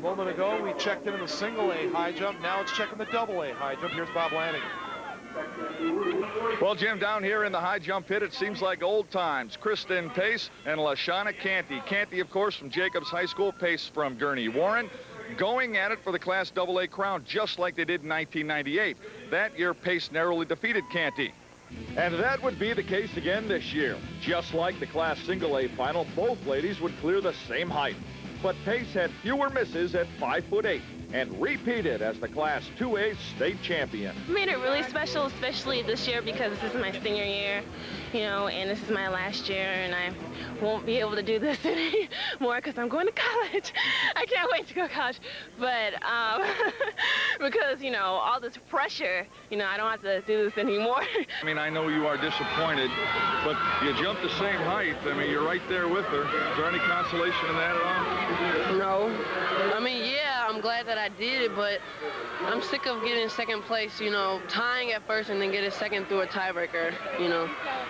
moment ago, we checked in the single A high jump. Now it's checking the double A high jump. Here's Bob Lanigan. Well, Jim, down here in the high jump pit, it seems like old times. Kristen Pace and LaShawna Canty. Canty, of course, from Jacobs High School. Pace from Gurney Warren. Going at it for the Class AA crown, just like they did in 1998. That year, Pace narrowly defeated Canty. And that would be the case again this year. Just like the Class Single A final, both ladies would clear the same height. But Pace had fewer misses at 5'8" and repeated as the Class 2A state champion. Made it really special, especially this year because this is my senior year, you know, and this is my last year, and I won't be able to do this anymore because I'm going to college. I can't wait to go to college, but because, you know, all this pressure, you know, I don't have to do this anymore. I mean, I know you are disappointed, but you jumped the same height. I mean, you're right there with her. Is there any consolation in that at all? No. I'm glad that I did it, but I'm sick of getting second place, you know, tying at first and then getting second through a tiebreaker, you know.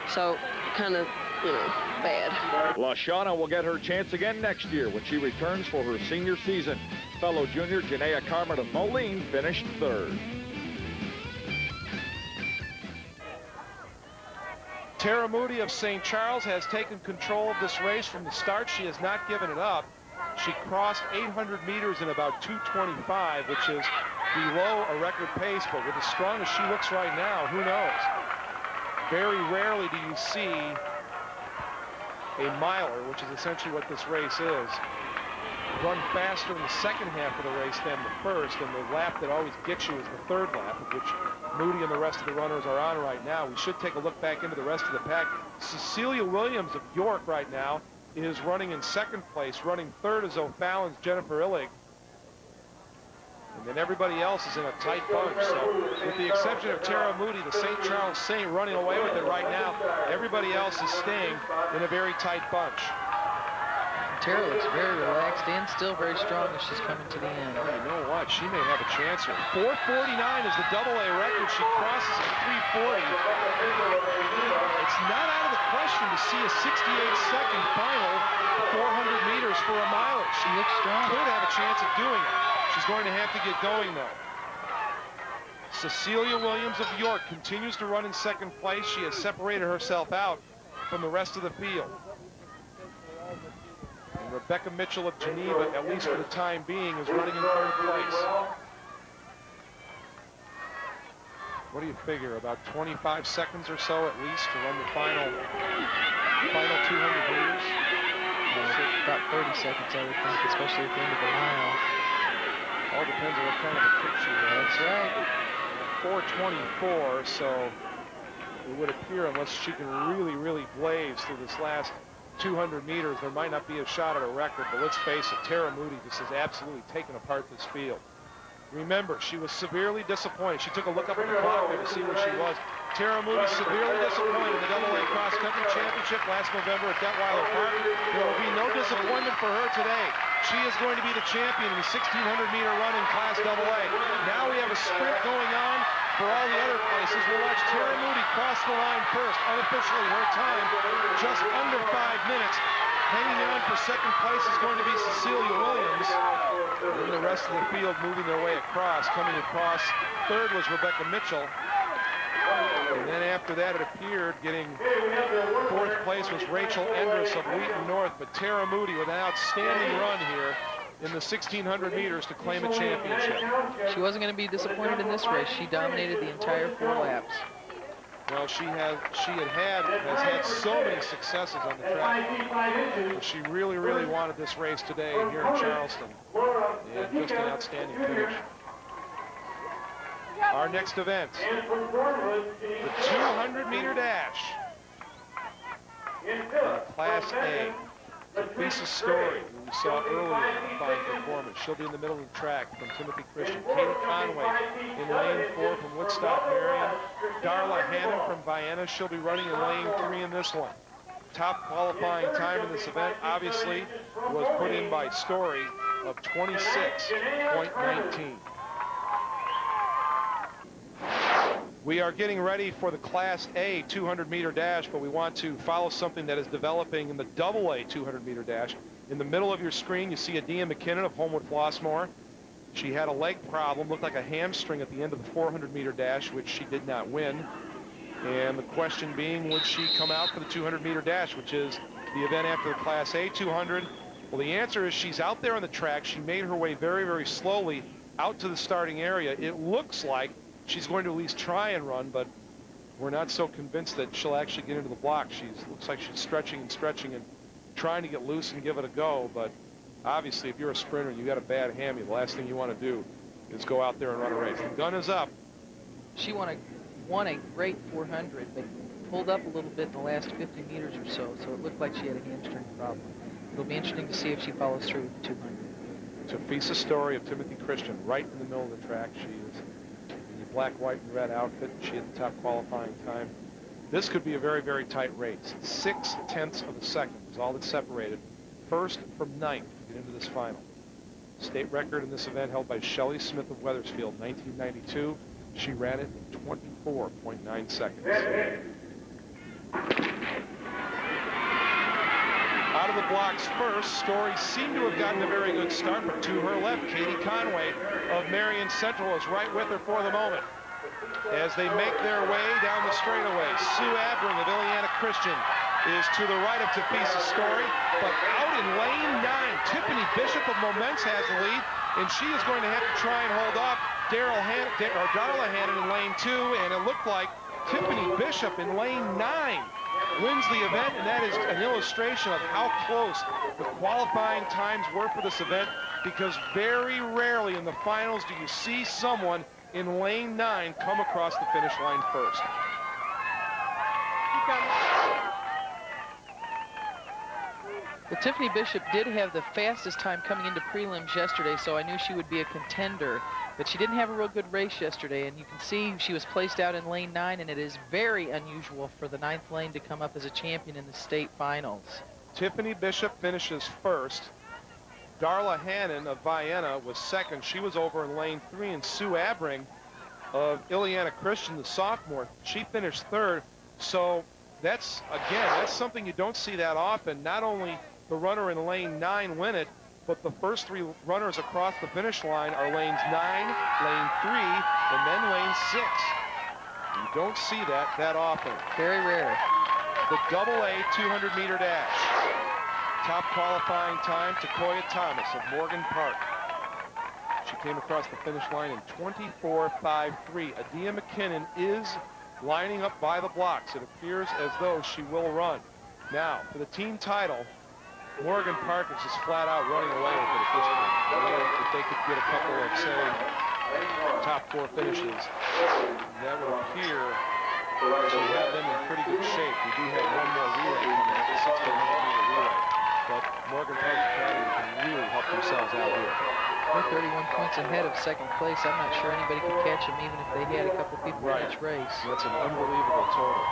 So kind of, you know, bad. LaShawna will get her chance again next year when she returns for her senior season. Fellow junior Janaea Carmen of Moline finished third. Tara Moody of St. Charles has taken control of this race from the start. She has not given it up. She crossed 800 meters in about 2:25, which is below a record pace, but with as strong as she looks right now, who knows? Very rarely do you see a miler, which is essentially what this race is, run faster in the second half of the race than the first, and the lap that always gets you is the third lap, of which Moody and the rest of the runners are on right now. We should take a look back into the rest of the pack. Cecilia Williams of York right now is running in second place. Running third is O'Fallon's Jennifer Illig. And then everybody else is in a tight bunch. So with the exception of Tara Moody, the St. Charles Saint running away with it right now, everybody else is staying in a very tight bunch. Tara looks very relaxed and still very strong as she's coming to the end. Well, you know what? She may have a chance here. 4:49 is the AA record. She crosses at 3:40. It's not out of the question to see a 68-second final 400 meters for a miler. She looks strong. Could have a chance of doing it. She's going to have to get going, though. Cecilia Williams of York continues to run in second place. She has separated herself out from the rest of the field. And Rebecca Mitchell of Geneva, at least for the time being, is running in third place. What do you figure? About 25 seconds or so at least to run the final 200 meters? About 30 seconds, I would think, especially at the end of the mile. All depends on what kind of a kick she has. That's right. 4:24, so it would appear unless she can really blaze through this last 200 meters, there might not be a shot at a record, but let's face it, Tara Moody just has absolutely taken apart this field. Remember, she was severely disappointed. She took a look up at the clock there to see where she was. Tara Moody severely disappointed in the AA Cross Country Championship last November at Detweiler Park. There will be no disappointment for her today. She is going to be the champion in the 1,600-meter run in Class AA. Now we have a sprint going on for all the other places. We'll watch Tara Moody cross the line first. Unofficially, her time just under 5 minutes. Hanging on for second place is going to be Cecilia Williams. And the rest of the field moving their way across. Coming across third was Rebecca Mitchell. And then after that, it appeared getting fourth place was Rachel Endress of Wheaton North. But Tara Moody with an outstanding run here in the 1,600 meters to claim a championship. She wasn't going to be disappointed in this race. She dominated the entire 4 laps. Well, has had so many successes on the track. She really wanted this race today here in Charleston. And just an outstanding finish. Our next event, the 200-meter dash. Class A. Lisa Story, who we saw earlier in the fine performance. She'll be in the middle of the track from Timothy Christian. Katie Conway in lane 4 from Woodstock, Marion. Darla Hannon from Vienna. She'll be running in lane 3 in this one. Top qualifying time in this event, obviously, was put in by Story of 26.19. We are getting ready for the Class A 200-meter dash, but we want to follow something that is developing in the AA 200-meter dash. In the middle of your screen, you see Adia McKinnon of Homewood Flossmoor. She had a leg problem, looked like a hamstring at the end of the 400-meter dash, which she did not win. And the question being, would she come out for the 200-meter dash, which is the event after the Class A 200? Well, the answer is she's out there on the track. She made her way very slowly out to the starting area. It looks like she's going to at least try and run, but we're not so convinced that she'll actually get into the block. Looks like she's stretching and trying to get loose and give it a go, but obviously if you're a sprinter and you got a bad hammy, the last thing you want to do is go out there and run a race. The gun is up. She won a great 400, but pulled up a little bit in the last 50 meters or so it looked like she had a hamstring problem. It'll be interesting to see if she follows through with the 200. Tafisa Story of Timothy Christian, right in the middle of the track. She is black, white, and red outfit. She had the top qualifying time. This could be a very tight race. 0.6 of a second is all that's separated. First from ninth to get into this final. State record in this event held by Shelly Smith of Wethersfield, 1992. She ran it in 24.9 seconds. Out of the blocks first, Story seemed to have gotten a very good start, but to her left, Katie Conway of Marion Central is right with her for the moment. As they make their way down the straightaway, Sue Abring of Ileana Christian is to the right of Tafisa Story, but out in lane 9, Tiffany Bishop of Moments has the lead, and she is going to have to try and hold off Darla Hannon in lane 2, and it looked like Tiffany Bishop in lane 9 wins the event, and that is an illustration of how close the qualifying times were for this event, because very rarely in the finals do you see someone in lane 9 come across the finish line first. Well, Tiffany Bishop did have the fastest time coming into prelims yesterday, so I knew she would be a contender. But she didn't have a real good race yesterday, and you can see she was placed out in lane 9, and it is very unusual for the 9th lane to come up as a champion in the state finals. Tiffany Bishop finishes first. Darla Hannon of Vienna was second. She was over in lane 3, and Sue Abring of Ileana Christian, the sophomore, she finished third. So that's something you don't see that often. Not only the runner in lane 9 win it, but the first 3 runners across the finish line are lanes 9, lane 3, and then lane 6. You don't see that often. Very rare. The AA 200-meter dash. Top qualifying time, Takoya Thomas of Morgan Park. She came across the finish line in 24.53. Adia McKinnon is lining up by the blocks. It appears as though she will run. Now, for the team title, Morgan Park is just flat out running away with it at this point. If they could get a couple of, say, top 4 finishes, that would appear to have them in pretty good shape. We do have one more relay coming up, the 1600-meter relay. But Morgan Park Academy can really help themselves out here. They're 31 points ahead of second place. I'm not sure anybody could catch them even if they had a couple people in each race. That's an unbelievable total.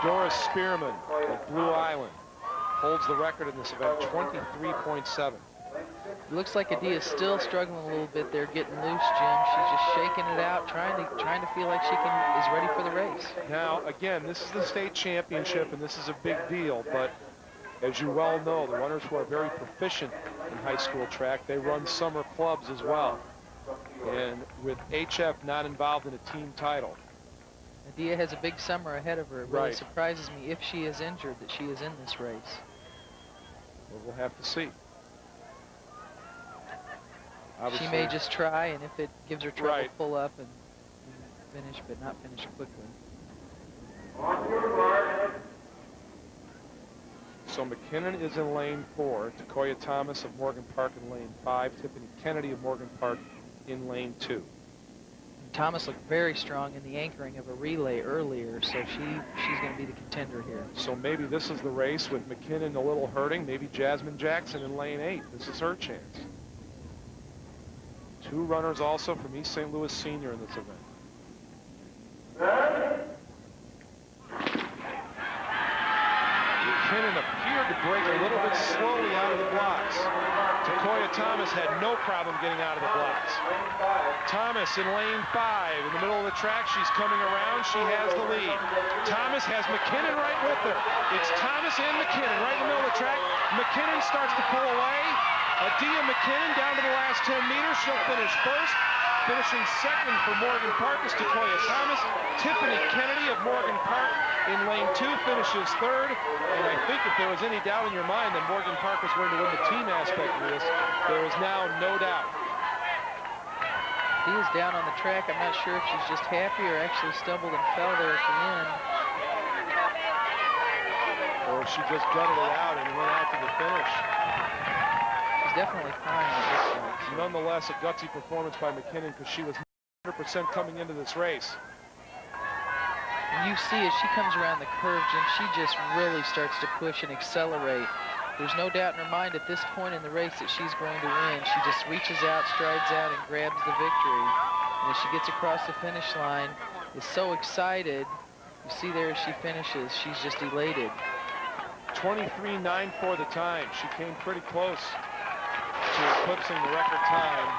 Doris Spearman of Blue Island holds the record in this event, 23.7. It looks like Adia's still struggling a little bit there, getting loose, Jim. She's just shaking it out, trying to feel like she is ready for the race. Now, again, this is the state championship, and this is a big deal, but as you well know, the runners who are very proficient in high school track, they run summer clubs as well. And with HF not involved in a team title. Adia has a big summer ahead of her. It really surprises me, if she is injured, that she is in this race. Well, we'll have to see. Obviously, she may just try, and if it gives her trouble, pull up and finish, but not finish quickly. On your mark. So McKinnon is in lane 4, Takoya Thomas of Morgan Park in lane 5, Tiffany Kennedy of Morgan Park in lane 2. And Thomas looked very strong in the anchoring of a relay earlier, so she's going to be the contender here. So maybe this is the race with McKinnon a little hurting, maybe Jasmine Jackson in lane 8. This is her chance. 2 runners also from East St. Louis Senior in this event. McKinnon appeared to break a little bit slowly out of the blocks. Takoya Thomas had no problem getting out of the blocks. Thomas in lane 5 in the middle of the track. She's coming around. She has the lead. Thomas has McKinnon right with her. It's Thomas and McKinnon right in the middle of the track. McKinnon starts to pull away. Adia McKinnon down to the last 10 meters. She'll finish first. Finishing second for Morgan Park is Takoya Thomas. Tiffany Kennedy of Morgan Park in lane 2 finishes third. And I think if there was any doubt in your mind that Morgan Park was going to win the team aspect of this, there is now no doubt. He is down on the track. I'm not sure if she's just happy or actually stumbled and fell there at the end. Or she just gutted it out and went out to the finish. She's definitely crying at this point. Nonetheless, a gutsy performance by McKinnon because she was 100% coming into this race. And you see as she comes around the curve, Jim, she just really starts to push and accelerate. There's no doubt in her mind at this point in the race that she's going to win. She just reaches out, strides out, and grabs the victory. And as she gets across the finish line, is so excited. You see there as she finishes, she's just elated. 23.94 the time. She came pretty close to eclipsing the record time.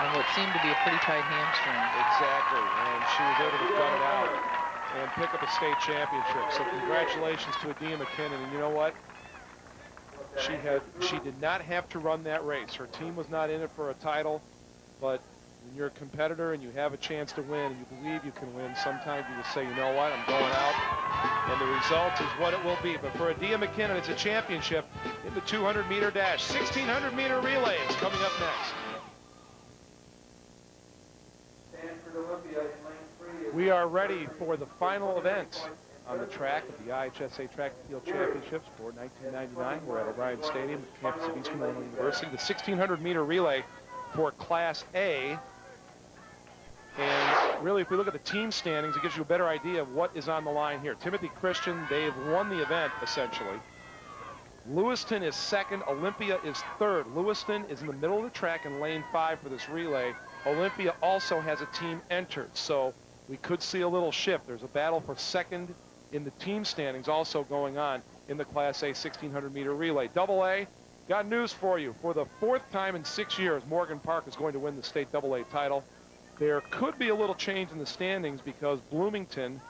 And what seemed to be a pretty tight hamstring. Exactly, and she was able to gut it out and pick up a state championship. So congratulations to Adia McKinnon. And you know what? She did not have to run that race. Her team was not in it for a title, but when you're a competitor and you have a chance to win and you believe you can win, sometimes you just say, you know what, I'm going out, and the result is what it will be. But for Adia McKinnon, it's a championship in the 200-meter dash. 1,600-meter relay is coming up next. We are ready for the final event on the track of the IHSA Track and Field Championships for 1999. We're at O'Brien Stadium, campus of Eastern Illinois University. The 1,600-meter relay for Class A. And really, if we look at the team standings, it gives you a better idea of what is on the line here. Timothy Christian, they've won the event, essentially. Lewiston is second. Olympia is third. Lewiston is in the middle of the track in lane 5 for this relay. Olympia also has a team entered, so we could see a little shift. There's a battle for second in the team standings also going on in the Class A 1,600-meter relay. Double A, got news for you. For the 4th time in 6 years, Morgan Park is going to win the state Double A title. There could be a little change in the standings because Bloomington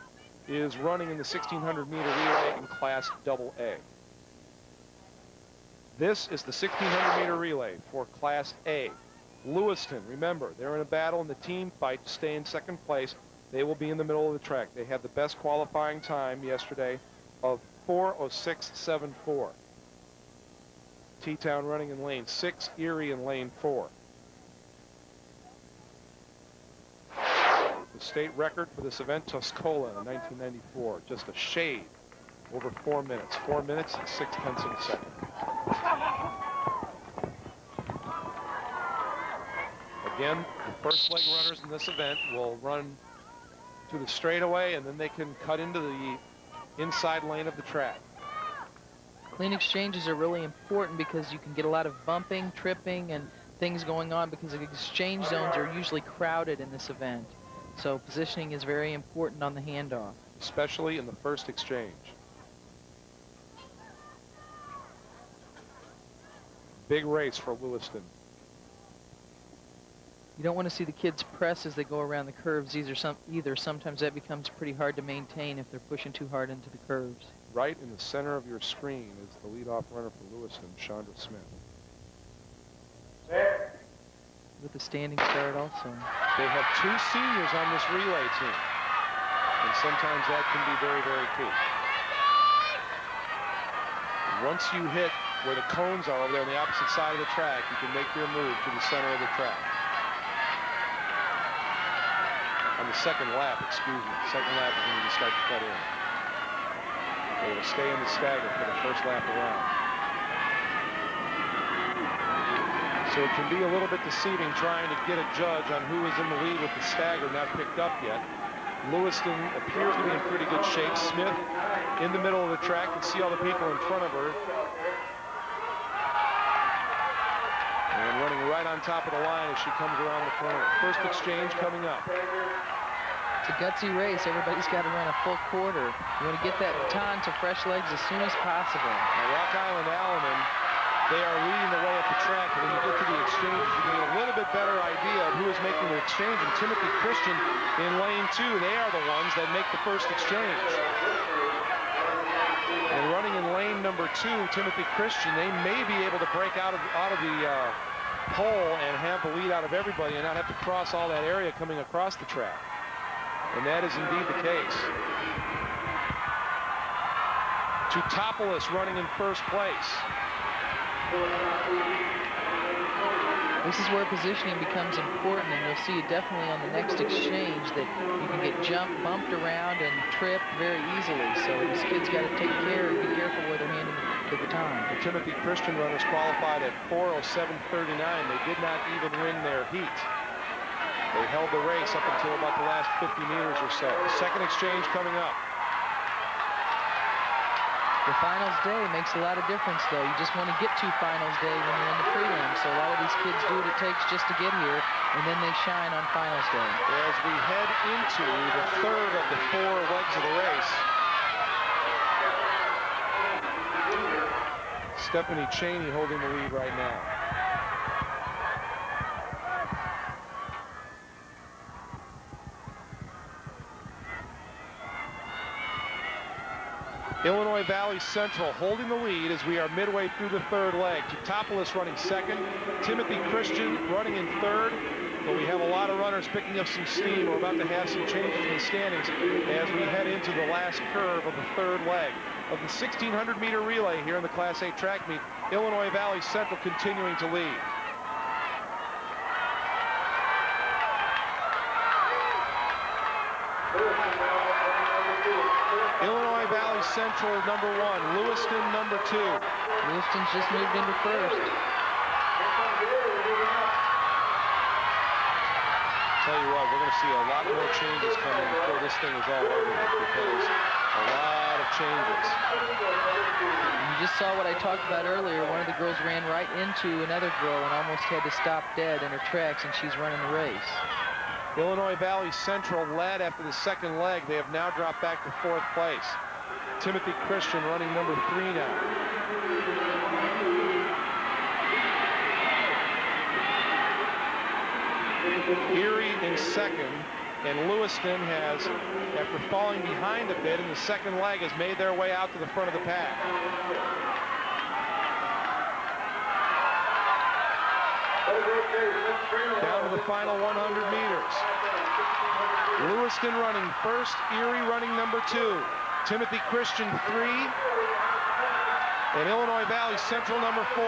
is running in the 1,600-meter relay in Class Double A. This is the 1,600-meter relay for Class A. Lewiston, remember, they're in a battle in the team fight to stay in second place. They will be in the middle of the track. They had the best qualifying time yesterday of 4:06.74. T-Town running in lane 6, Erie in lane 4. The state record for this event, Tuscola in 1994, just a shade over 4 minutes. 4 minutes and 6/10 of a second. Again, the first leg runners in this event will run to the straightaway, and then they can cut into the inside lane of the track. Clean exchanges are really important because you can get a lot of bumping, tripping, and things going on because the exchange zones are usually crowded in this event. So positioning is very important on the handoff. Especially in the first exchange. Big race for Lewiston. You don't want to see the kids press as they go around the curves either. Sometimes that becomes pretty hard to maintain if they're pushing too hard into the curves. Right in the center of your screen is the leadoff runner for Lewiston, Chandra Smith. With the standing start also. They have 2 seniors on this relay team, and sometimes that can be very, very key. Once you hit where the cones are over there on the opposite side of the track, you can make your move to the center of the track. On the second lap, excuse me. Second lap is when you start to cut in. They will stay in the stagger for the first lap around. So it can be a little bit deceiving trying to get a judge on who is in the lead with the stagger not picked up yet. Lewiston appears to be in pretty good shape. Smith in the middle of the track. You can see all the people in front of her. And running right on top of the line as she comes around the corner. First exchange coming up. It's a gutsy race. Everybody's got to run a full quarter. You want to get that baton to fresh legs as soon as possible. Now, Rock Island Alleman, they are leading the way up the track. But when you get to the exchanges, you can get a little bit better idea of who is making the exchange. And Timothy Christian in lane 2, they are the ones that make the first exchange. And running in lane number 2, Timothy Christian, they may be able to break out of the pole and have the lead out of everybody and not have to cross all that area coming across the track. And that is indeed the case. Tutopoulos running in first place. This is where positioning becomes important, and you'll see it definitely on the next exchange that you can get bumped around and tripped very easily. So these kids got to take care and be careful where they're handing the baton. The Timothy Christian runners qualified at 4:07.39. They did not even win their heat. They held the race up until about the last 50 meters or so. The second exchange coming up. The finals day makes a lot of difference, though. You just want to get to finals day when you're in the prelim. So a lot of these kids do what it takes just to get here, and then they shine on finals day. As we head into the third of the 4 legs of the race, Stephanie Cheney holding the lead right now. Illinois Valley Central holding the lead as we are midway through the third leg. Totopoulos running second. Timothy Christian running in third. But we have a lot of runners picking up some steam. We're about to have some changes in the standings as we head into the last curve of the third leg of the 1,600-meter relay here in the Class A track meet. Illinois Valley Central continuing to lead. Illinois Valley Central number 1, Lewiston number 2. Lewiston's just moved into first. Tell you what, we're going to see a lot more changes coming before this thing is all over with, because a lot of changes. You just saw what I talked about earlier. One of the girls ran right into another girl and almost had to stop dead in her tracks, and she's running the race. Illinois Valley Central led after the second leg. They have now dropped back to fourth place. Timothy Christian running number 3 now. Erie in second, and Lewiston has, after falling behind a bit in the second leg, has made their way out to the front of the pack. Down to the final 100 meters. Lewiston running first, Erie running number 2. Timothy Christian 3, and Illinois Valley Central number 4.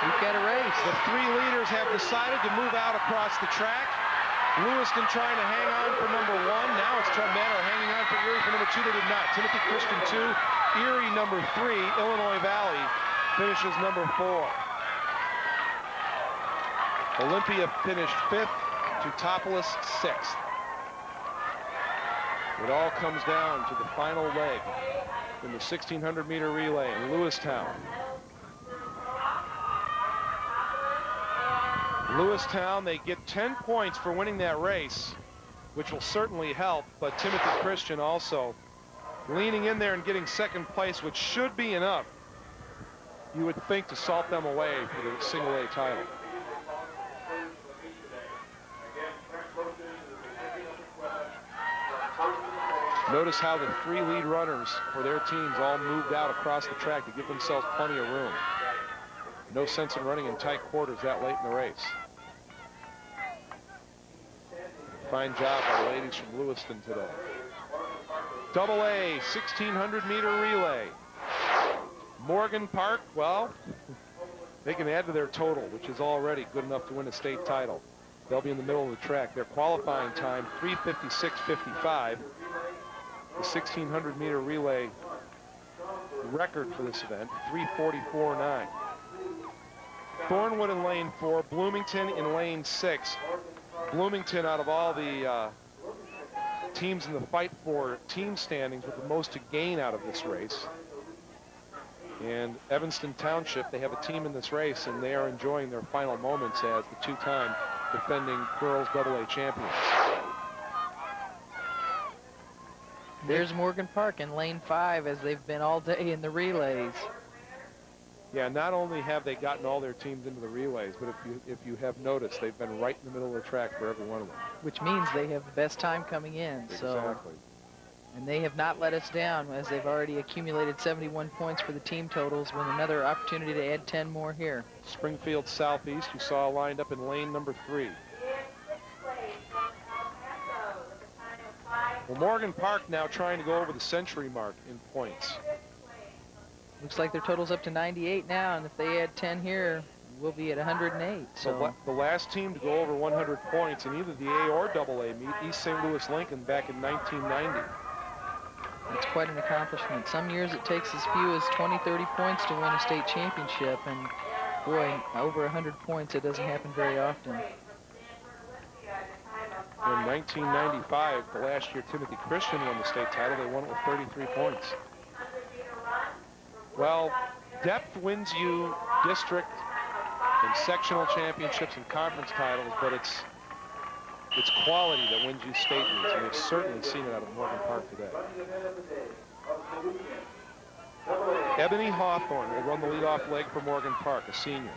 We've got a race. The 3 leaders have decided to move out across the track. Lewiston trying to hang on for number 1. Now it's a matter of hanging on for Erie for number 2. They did not. Timothy Christian 2, Erie number 3. Illinois Valley finishes number 4. Olympia finished 5th, Totopoulos 6th. It all comes down to the final leg in the 1,600-meter relay in Lewistown. Lewistown, they get 10 points for winning that race, which will certainly help, but Timothy Christian also leaning in there and getting second place, which should be enough, you would think, to salt them away for the single A title. Notice how the 3 lead runners for their teams all moved out across the track to give themselves plenty of room. No sense in running in tight quarters that late in the race. Fine job by the ladies from Lewiston today. Double A 1,600-meter relay. Morgan Park, well, they can add to their total, which is already good enough to win a state title. They'll be in the middle of the track. Their qualifying time, 3:56.55. The 1,600-meter relay record for this event, 3:44.9. Thornwood in lane 4, Bloomington in lane 6. Bloomington, out of all the teams in the fight for team standings, with the most to gain out of this race. And Evanston Township, they have a team in this race, and they are enjoying their final moments as the 2-time defending girls AA champions. There's Morgan Park in lane 5, as they've been all day in the relays. Yeah, not only have they gotten all their teams into the relays, but if you have noticed, they've been right in the middle of the track for every one of them. Which means they have the best time coming in. So, exactly. And they have not let us down, as they've already accumulated 71 points for the team totals, with another opportunity to add 10 more here. Springfield Southeast, you saw lined up in lane number 3. Well, Morgan Park now trying to go over the century mark in points. Looks like their total's up to 98 now, and if they add 10 here, we'll be at 108. So the last team to go over 100 points in either the A or AA meet, East St. Louis Lincoln, back in 1990. It's quite an accomplishment. Some years it takes as few as 20, 30 points to win a state championship, and boy, over 100 points, it doesn't happen very often. In 1995, the last year Timothy Christian won the state title, they won it with 33 points. Well, depth wins you district and sectional championships and conference titles, but it's quality that wins you state meets, and we've certainly seen it out of Morgan Park today. Ebony Hawthorne will run the leadoff leg for Morgan Park, a senior.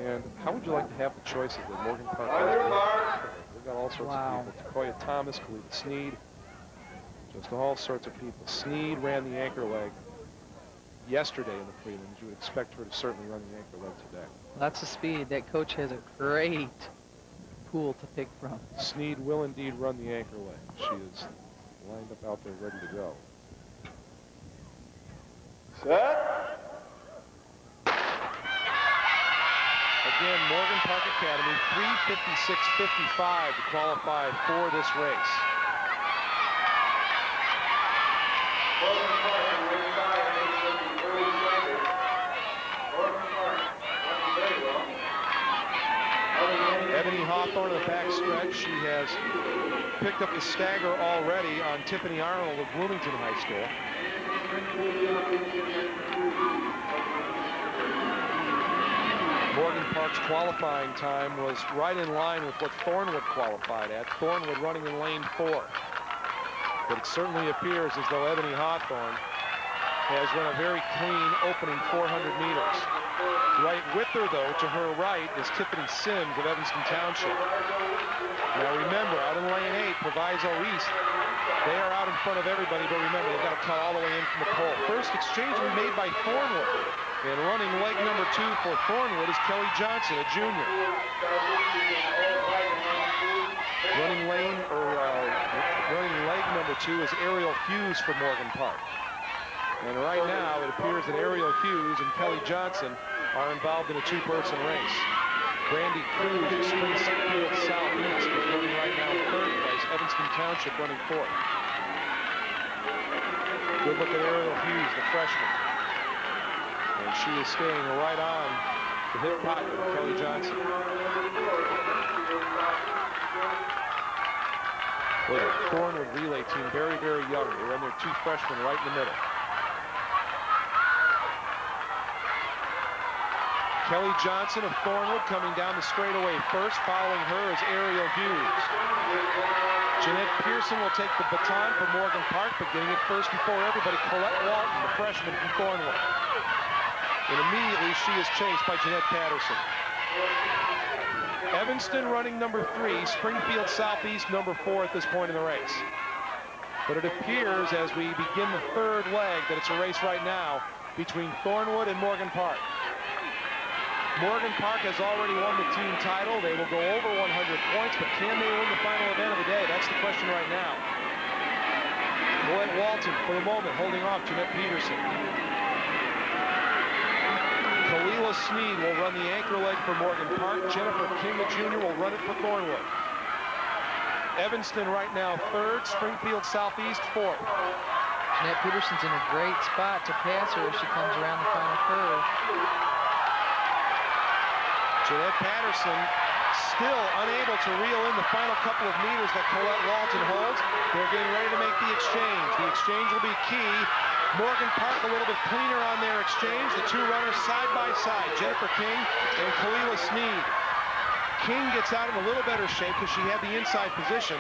And how would you like to have the choices that Morgan Park has? We've got all sorts of people. Takoya Thomas, Kalita Sneed, just all sorts of people. Sneed ran the anchor leg yesterday in the prelims. You would expect her to certainly run the anchor leg today. Lots of speed. That coach has a great pool to pick from. Sneed will indeed run the anchor leg. She is lined up out there ready to go. Set. Again, Morgan Park Academy, 3:56.55 to qualify for this race. Ebony Hawthorne in the back stretch. She has picked up the stagger already on Tiffany Arnold of Bloomington High School. Morgan Park's qualifying time was right in line with what Thornwood qualified at. Thornwood running in lane 4. But it certainly appears as though Ebony Hawthorne has run a very clean opening 400 meters. Right with her, though, to her right is Tiffany Sims of Evanston Township. Now remember, out in lane 8, Proviso East, they are out in front of everybody, but remember, they've got to cut all the way in from the pole. First exchange was made by Thornwood. And running leg number 2 for Thornwood is Kelly Johnson, a junior. Running leg number 2 is Ariel Hughes for Morgan Park. And right now, it appears that Ariel Hughes and Kelly Johnson are involved in a two-person race. Brandy Cruz of Springfield Southeast is running right now in 3rd place. Evanston Township running 4th. Good look at Ariel Hughes, the freshman. And she is staying right on the hip pocket of Kelly Johnson. Boy, the Thornwood relay team, very, very young. They run their 2 freshmen right in the middle. Kelly Johnson of Thornwood coming down the straightaway first. Following her is Ariel Hughes. Jeanette Pearson will take the baton for Morgan Park, but getting it first before everybody, Colette Walton, the freshman from Thornwood. And immediately she is chased by Jeanette Patterson. Evanston running number 3, Springfield Southeast number 4 at this point in the race. But it appears as we begin the 3rd leg that it's a race right now between Thornwood and Morgan Park. Morgan Park has already won the team title. They will go over 100 points, but can they win the final event of the day? That's the question right now. Colette Walton, for the moment, holding off Jeanette Peterson. Kalila Sneed will run the anchor leg for Morgan Park. Jennifer King, the junior, will run it for Thornwood. Evanston right now 3rd, Springfield Southeast 4th. Jeanette Peterson's in a great spot to pass her as she comes around the final curve. Jeanette Patterson still unable to reel in the final couple of meters that Colette Walton holds. They're getting ready to make the exchange. The exchange will be key. Morgan Park a little bit cleaner on their exchange. The 2 runners side by side, Jennifer King and Kalila Sneed. King gets out in a little better shape because she had the inside position,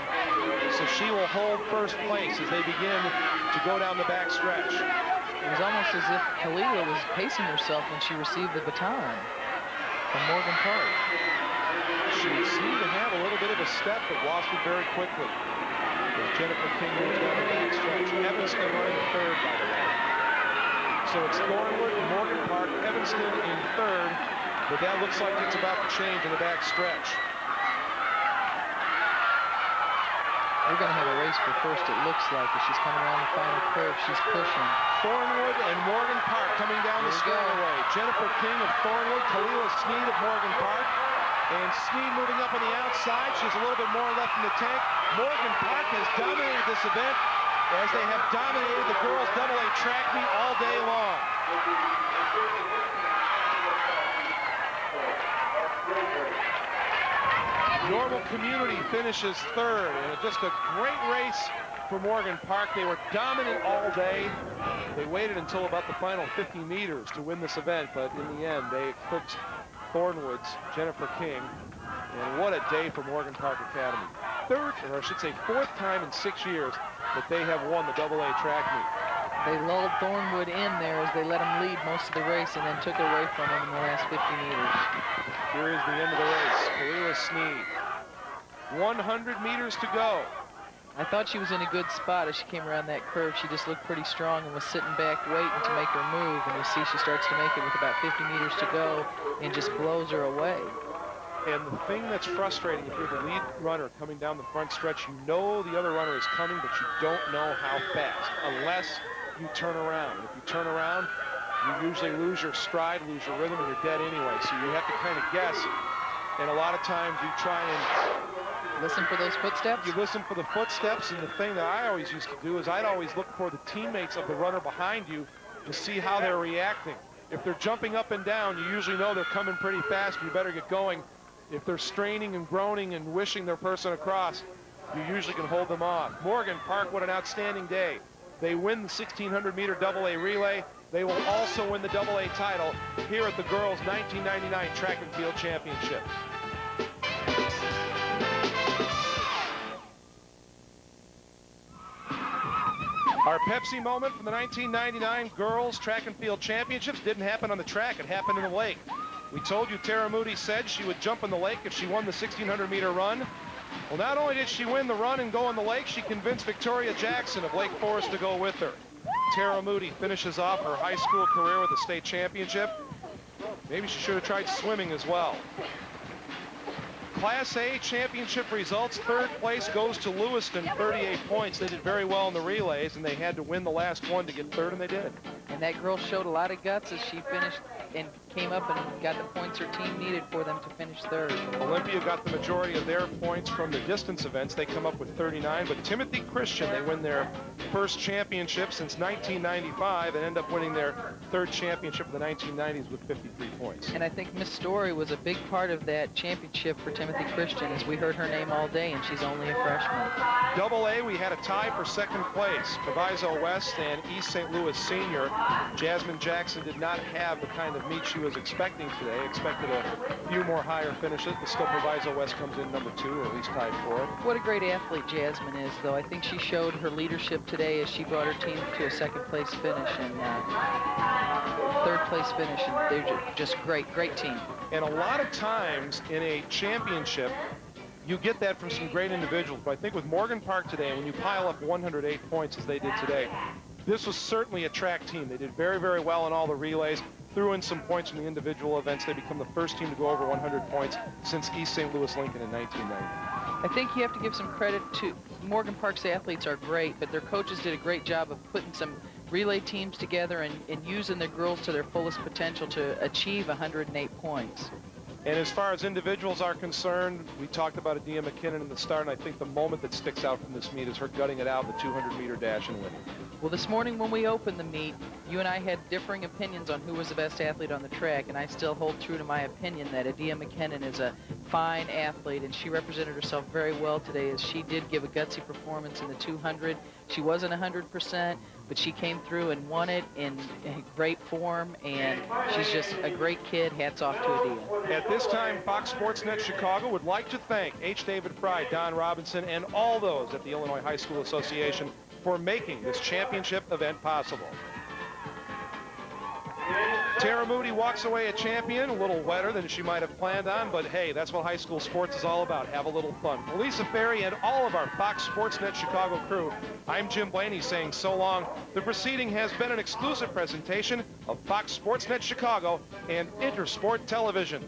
so she will hold first place as they begin to go down the back stretch. It was almost as if Kalila was pacing herself when she received the baton from Morgan Park. She seemed to have a little bit of a step, but lost it very quickly. As Jennifer King moves down the back stretch. Evanston running 3rd, by the way. So it's Thornwood, Morgan Park, Evanston in 3rd, but that looks like it's about to change in the back stretch. We're going to have a race for first, it looks like, as she's coming around the final curve. She's pushing. Thornwood and Morgan Park coming down the straightaway. Jennifer King of Thornwood, Kalila Sneed of Morgan Park. And Sneed moving up on the outside. She has a little bit more left in the tank. Morgan Park has dominated this event as they have dominated the girls' AA track meet all day long. Normal Community finishes 3rd, and just a great race for Morgan Park. They were dominant all day. They waited until about the final 50 meters to win this event, but in the end, they eclipsed Thornwood's Jennifer King. And what a day for Morgan Park Academy. fourth time in 6 years that they have won the AA track meet. They lulled Thornwood in there as they let him lead most of the race and then took it away from him in the last 50 meters. Here is the end of the race. Kalila Sneed. 100 meters to go. I thought she was in a good spot as she came around that curve. She just looked pretty strong and was sitting back waiting to make her move. And you see she starts to make it with about 50 meters to go and just blows her away. And the thing that's frustrating, if you're the lead runner coming down the front stretch, you know the other runner is coming, but you don't know how fast unless you turn around. If you turn around, you usually lose your stride, lose your rhythm, and you're dead anyway. So you have to kind of guess. And a lot of times you try and listen for those footsteps. You listen for the footsteps, and the thing that I always used to do is I'd always look for the teammates of the runner behind you to see how they're reacting. If they're jumping up and down, you usually know they're coming pretty fast. You better get going. If they're straining and groaning and wishing their person across, you usually can hold them off. Morgan Park, what an outstanding day. They win the 1,600-meter AA relay. They will also win the AA title here at the Girls 1999 Track and Field Championship. Our Pepsi moment from the 1999 Girls Track and Field Championships didn't happen on the track. It happened in the lake. We told you Tara Moody said she would jump in the lake if she won the 1,600-meter run. Well, not only did she win the run and go in the lake, she convinced Victoria Jackson of Lake Forest to go with her. Tara Moody finishes off her high school career with a state championship. Maybe she should have tried swimming as well. Class A championship results. Third place goes to Lewiston, 38 points. They did very well in the relays, and they had to win the last one to get third, and they did. And that girl showed a lot of guts as she finished and came up and got the points her team needed for them to finish third. Olympia got the majority of their points from the distance events. They come up with 39, but Timothy Christian, they win their first championship since 1995 and end up winning their third championship of the 1990s with 53 points. And I think Miss Story was a big part of that championship for Timothy Christian, as we heard her name all day, and she's only a freshman. AA, we had a tie for second place. Proviso West and East St. Louis Senior. Jasmine Jackson did not have the kind of meet she was expecting today. Expected a few more higher finishes, but still Proviso West comes in number 2, or at least tied for it. What a great athlete Jasmine is, though. I think she showed her leadership today as she brought her team to a second place finish and third place finish, and they're just great team. And a lot of times in a championship, you get that from some great individuals. But I think with Morgan Park today, when you pile up 108 points as they did today, this was certainly a track team. They did very, very well in all the relays, threw in some points from the individual events. They become the first team to go over 100 points since East St. Louis Lincoln in 1990. I think you have to give some credit to Morgan Park's athletes are great, but their coaches did a great job of putting some relay teams together and using their girls to their fullest potential to achieve 108 points. And as far as individuals are concerned, we talked about Adia McKinnon in the start, and I think the moment that sticks out from this meet is her gutting it out in the 200-meter dash and winning. Well, this morning when we opened the meet, you and I had differing opinions on who was the best athlete on the track, and I still hold true to my opinion that Adia McKinnon is a fine athlete, and she represented herself very well today as she did give a gutsy performance in the 200. She wasn't 100%, but she came through and won it in great form, and she's just a great kid. Hats off to Adia. At this time, Fox Sports Net Chicago would like to thank H. David Fry, Don Robinson, and all those at the Illinois High School Association for making this championship event possible. Tara Moody walks away a champion, a little wetter than she might have planned on, but hey, that's what high school sports is all about. Have a little fun. For Lisa Ferry and all of our Fox Sports Net Chicago crew, I'm Jim Blaney saying so long. The proceeding has been an exclusive presentation of Fox Sports Net Chicago and Intersport Television.